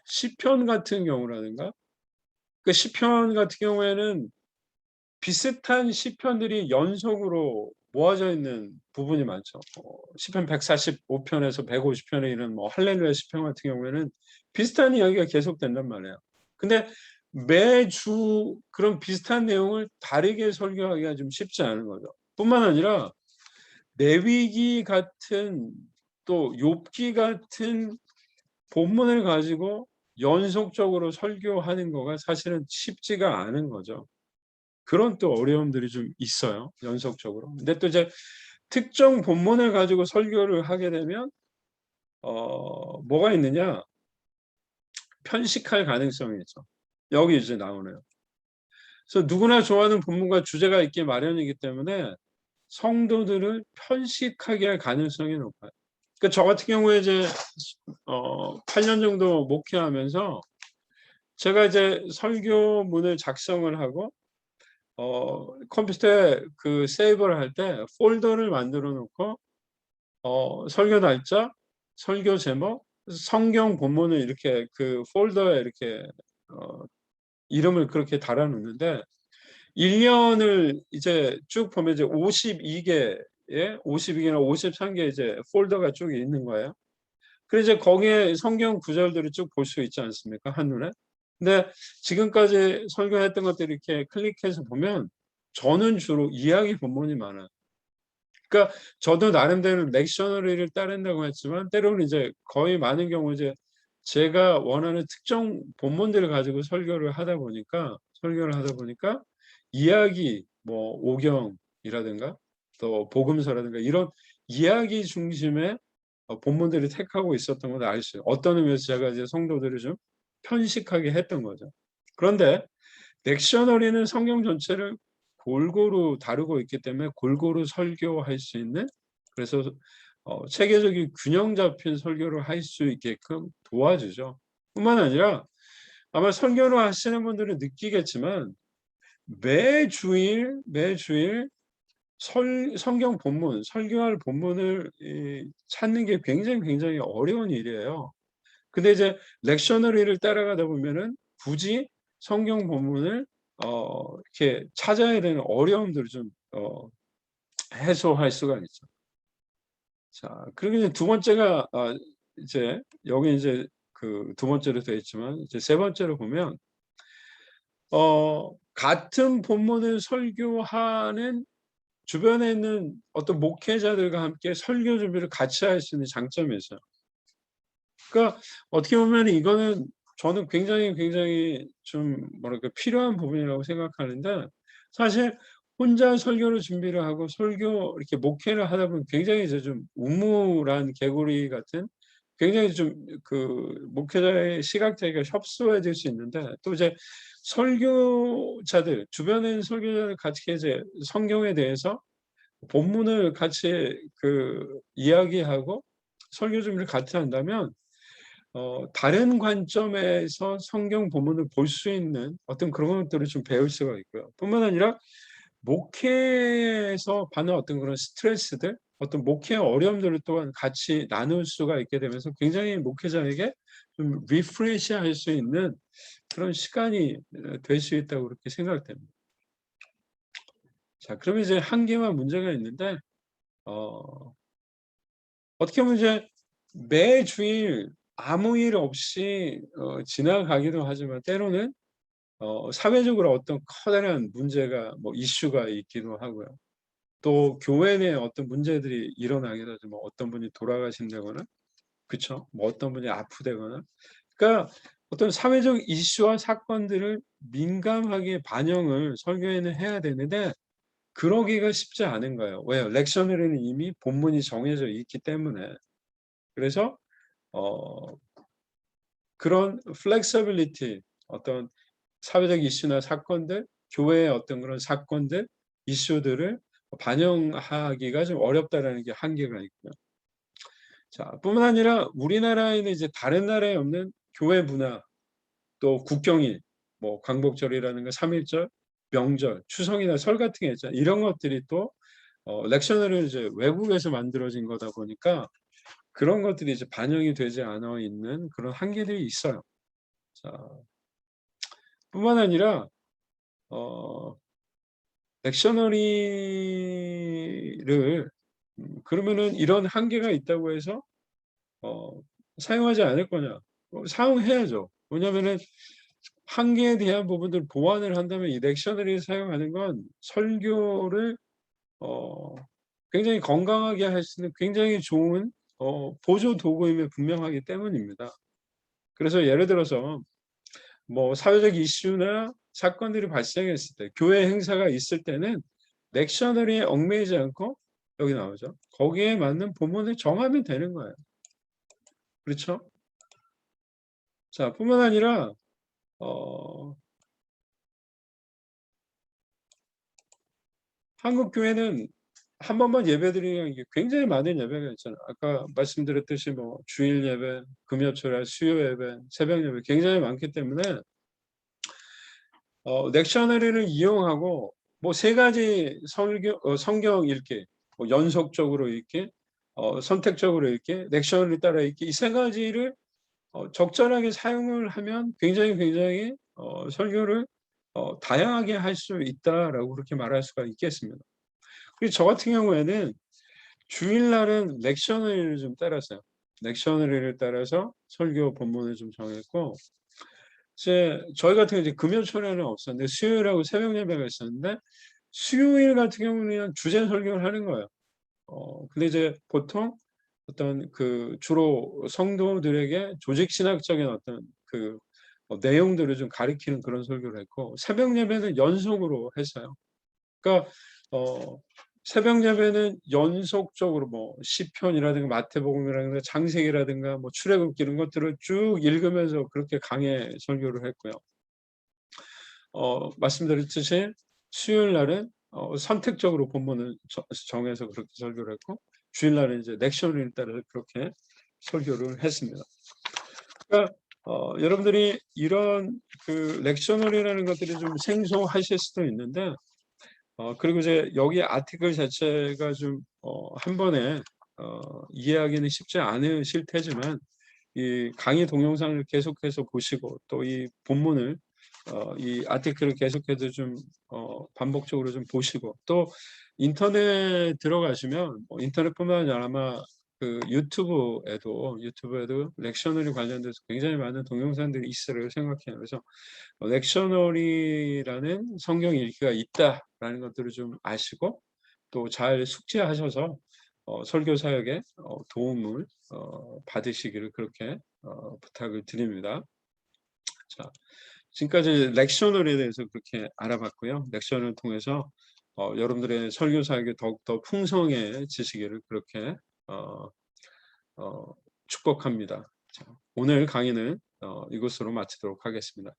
시편 같은 경우라든가, 그 시편 같은 경우에는 비슷한 시편들이 연속으로 모아져 있는 부분이 많죠. 시편 145편에서 150편에 이런 뭐 할렐루야 시편 같은 경우에는 비슷한 이야기가 계속된단 말이에요. 근데 매주 그런 비슷한 내용을 다르게 설교하기가 좀 쉽지 않은 거죠. 뿐만 아니라 레위기 같은 또 욥기 같은 본문을 가지고 연속적으로 설교하는 거가 사실은 쉽지가 않은 거죠. 그런 또 어려움들이 좀 있어요, 연속적으로. 근데 또 이제 특정 본문을 가지고 설교를 하게 되면 뭐가 있느냐? 편식할 가능성이 있죠. 여기 이제 나오네요. 그래서 누구나 좋아하는 본문과 주제가 있기 마련이기 때문에 성도들을 편식하게 할 가능성이 높아요. 그러니까 저 같은 경우에 이제 8년 정도 목회하면서 제가 이제 설교문을 작성을 하고 컴퓨터에 그 세이브를 할 때 폴더를 만들어 놓고 설교 날짜, 설교 제목, 성경 본문을 이렇게 그 폴더에 이렇게 어 이름을 그렇게 달아 놓는데 1 년을 이제 쭉 보면 이제 52개의 52개나 53개 이제 폴더가 쭉 있는 거예요. 그래서 이제 거기에 성경 구절들을 쭉 볼 수 있지 않습니까, 한눈에? 근데 지금까지 설교했던 것들 이렇게 클릭해서 보면 저는 주로 이야기 본문이 많아요. 그러니까 저도 나름대로 렉셔너리를 따른다고 했지만 때로는 이제 거의 많은 경우 이제 제가 원하는 특정 본문들을 가지고 설교를 하다 보니까 이야기 뭐 오경이라든가 또 복음서라든가 이런 이야기 중심의 본문들을 택하고 있었던 걸 알 수 있어요. 어떤 의미에서 제가 이제 성도들을 좀 편식하게 했던 거죠. 그런데 렉셔너리는 성경 전체를 골고루 다루고 있기 때문에 골고루 설교할 수 있는 그래서 체계적인 균형 잡힌 설교를 할 수 있게끔 도와주죠. 뿐만 아니라 아마 설교를 하시는 분들은 느끼겠지만 매주일 성경 본문, 설교할 본문을 찾는 게 굉장히 어려운 일이에요. 근데 이제 렉셔너리를 따라가다 보면은 굳이 성경 본문을 이렇게 찾아야 되는 어려움들을 좀 해소할 수가 있죠. 자, 그리고 이제 두 번째가 이제 여기 이제 그 두 번째로 되어 있지만 이제 세 번째로 보면 같은 본문을 설교하는 주변에 있는 어떤 목회자들과 함께 설교 준비를 같이 할 수 있는 장점이 있어요. 그러니까 어떻게 보면 이거는 저는 굉장히 좀 뭐랄까 필요한 부분이라고 생각하는데, 사실 혼자 설교를 준비를 하고 설교 이렇게 목회를 하다 보면 굉장히 이제 좀 우물안 개구리 같은, 굉장히 좀 그 목회자의 시각 차이가 협소해질 수 있는데, 또 이제 설교자들 주변에 있는 설교자들 같이 이제 성경에 대해서 본문을 같이 그 이야기하고 설교 준비를 같이 한다면 다른 관점에서 성경 본문을 볼 수 있는 어떤 그런 것들을 좀 배울 수가 있고요. 뿐만 아니라 목회에서 받는 어떤 그런 스트레스들, 어떤 목회의 어려움들을 또한 같이 나눌 수가 있게 되면서 굉장히 목회자에게 좀 리프레시할 수 있는 그런 시간이 될 수 있다고 그렇게 생각됩니다. 자, 그러면 이제 한계와 문제가 있는데 어 어떻게 보면 이제 매주일 아무 일 없이 지나가기도 하지만, 때로는 사회적으로 어떤 커다란 문제가 뭐 이슈가 있기도 하고요. 또 교회 내에 어떤 문제들이 일어나기도 하죠. 뭐 어떤 분이 돌아가신다거나, 그쵸? 뭐 어떤 분이 아프다거나. 그러니까 어떤 사회적 이슈와 사건들을 민감하게 반영을 설교에는 해야 되는데 그러기가 쉽지 않은 거예요. 왜요? 렉셔너리는 이미 본문이 정해져 있기 때문에. 그래서 어 그런 플렉서빌리티, 어떤 사회적 이슈나 사건들, 교회의 어떤 그런 사건들, 이슈들을 반영하기가 좀 어렵다라는 게 한계가 있고요. 자, 뿐만 아니라 우리나라에는 이제 다른 나라에 없는 교회 문화, 또 국경일, 뭐 광복절이라든가 3.1절, 명절, 추석이나 설 같은 게 있잖아요. 이런 것들이 또 렉셔너리를 이제 외국에서 만들어진 거다 보니까 그런 것들이 이제 반영이 되지 않아 있는 그런 한계들이 있어요. 자, 뿐만 아니라 어 렉셔너리를 그러면은 이런 한계가 있다고 해서 어 사용하지 않을 거냐? 사용해야죠. 왜냐하면은 한계에 대한 부분들 보완을 한다면 이 렉셔너리를 사용하는 건 설교를 어 굉장히 건강하게 할 수 있는 굉장히 좋은 보조 도구임에 분명하기 때문입니다. 그래서 예를 들어서 뭐 사회적 이슈나 사건들이 발생했을 때, 교회 행사가 있을 때는 렉셔너리에 얽매이지 않고, 여기 나오죠. 거기에 맞는 본문을 정하면 되는 거예요. 그렇죠? 자, 뿐만 아니라 어 한국 교회는 한 번만 예배드리는 게 굉장히 많은 예배가 있잖아요. 아까 말씀드렸듯이 뭐 주일 예배, 금요철야 수요 예배, 새벽 예배 굉장히 많기 때문에 렉셔너리를 이용하고 뭐 세 가지 설교 성경 읽기, 뭐 연속적으로 읽기, 선택적으로 읽기, 렉셔너리 따라 읽기, 이 세 가지를 적절하게 사용을 하면 굉장히 설교를 다양하게 할 수 있다라고 그렇게 말할 수가 있겠습니다. 그리고 저 같은 경우에는 주일날은 렉셔너리를 좀 따랐어요. 렉셔너리를 따라서 설교 본문을 좀 정했고, 이제 저희 같은 경우 이제 금요철에는 없었는데 수요일하고 새벽 예배가 있었는데, 수요일 같은 경우는 그냥 주제 설교를 하는 거예요. 근데 이제 보통 어떤 그 주로 성도들에게 조직 신학적인 어떤 그 내용들을 좀 가리키는 그런 설교를 했고, 새벽 예배는 연속으로 했어요. 그러니까 어 새벽 예배는 연속적으로 뭐 시편이라든가 마태복음이라든가 창세기라든가 뭐 출애굽기 이런 것들을 쭉 읽으면서 그렇게 강해 설교를 했고요. 말씀드렸듯이 수요일 날은 선택적으로 본문을 정해서 그렇게 설교를 했고, 주일날은 이제 렉셔널에 따라서 그렇게 설교를 했습니다. 그러니까 여러분들이 이런 그 렉셔널이라는 것들이 좀 생소하실 수도 있는데 그리고 이제 여기 아티클 자체가 좀 한 번에 이해하기는 쉽지 않으실 테지만 이 강의 동영상을 계속해서 보시고 또 이 본문을 이 아티클을 계속해서 좀 반복적으로 좀 보시고 또 인터넷 들어가시면 인터넷뿐만 아니라 아마 그 유튜브에도 렉셔널이 관련돼서 굉장히 많은 동영상들이 있으리라고 생각해요. 그래서 렉셔널이라는 성경 읽기가 있다라는 것들을 좀 아시고 또 잘 숙지하셔서 설교 사역에 도움을 받으시기를 그렇게 부탁을 드립니다. 자, 지금까지 렉셔널에 대해서 그렇게 알아봤고요. 렉셔널을 통해서 여러분들의 설교 사역이 더욱더 풍성해지시기를 그렇게 어, 축복합니다. 자, 오늘 강의는 이것으로 마치도록 하겠습니다.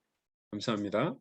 감사합니다.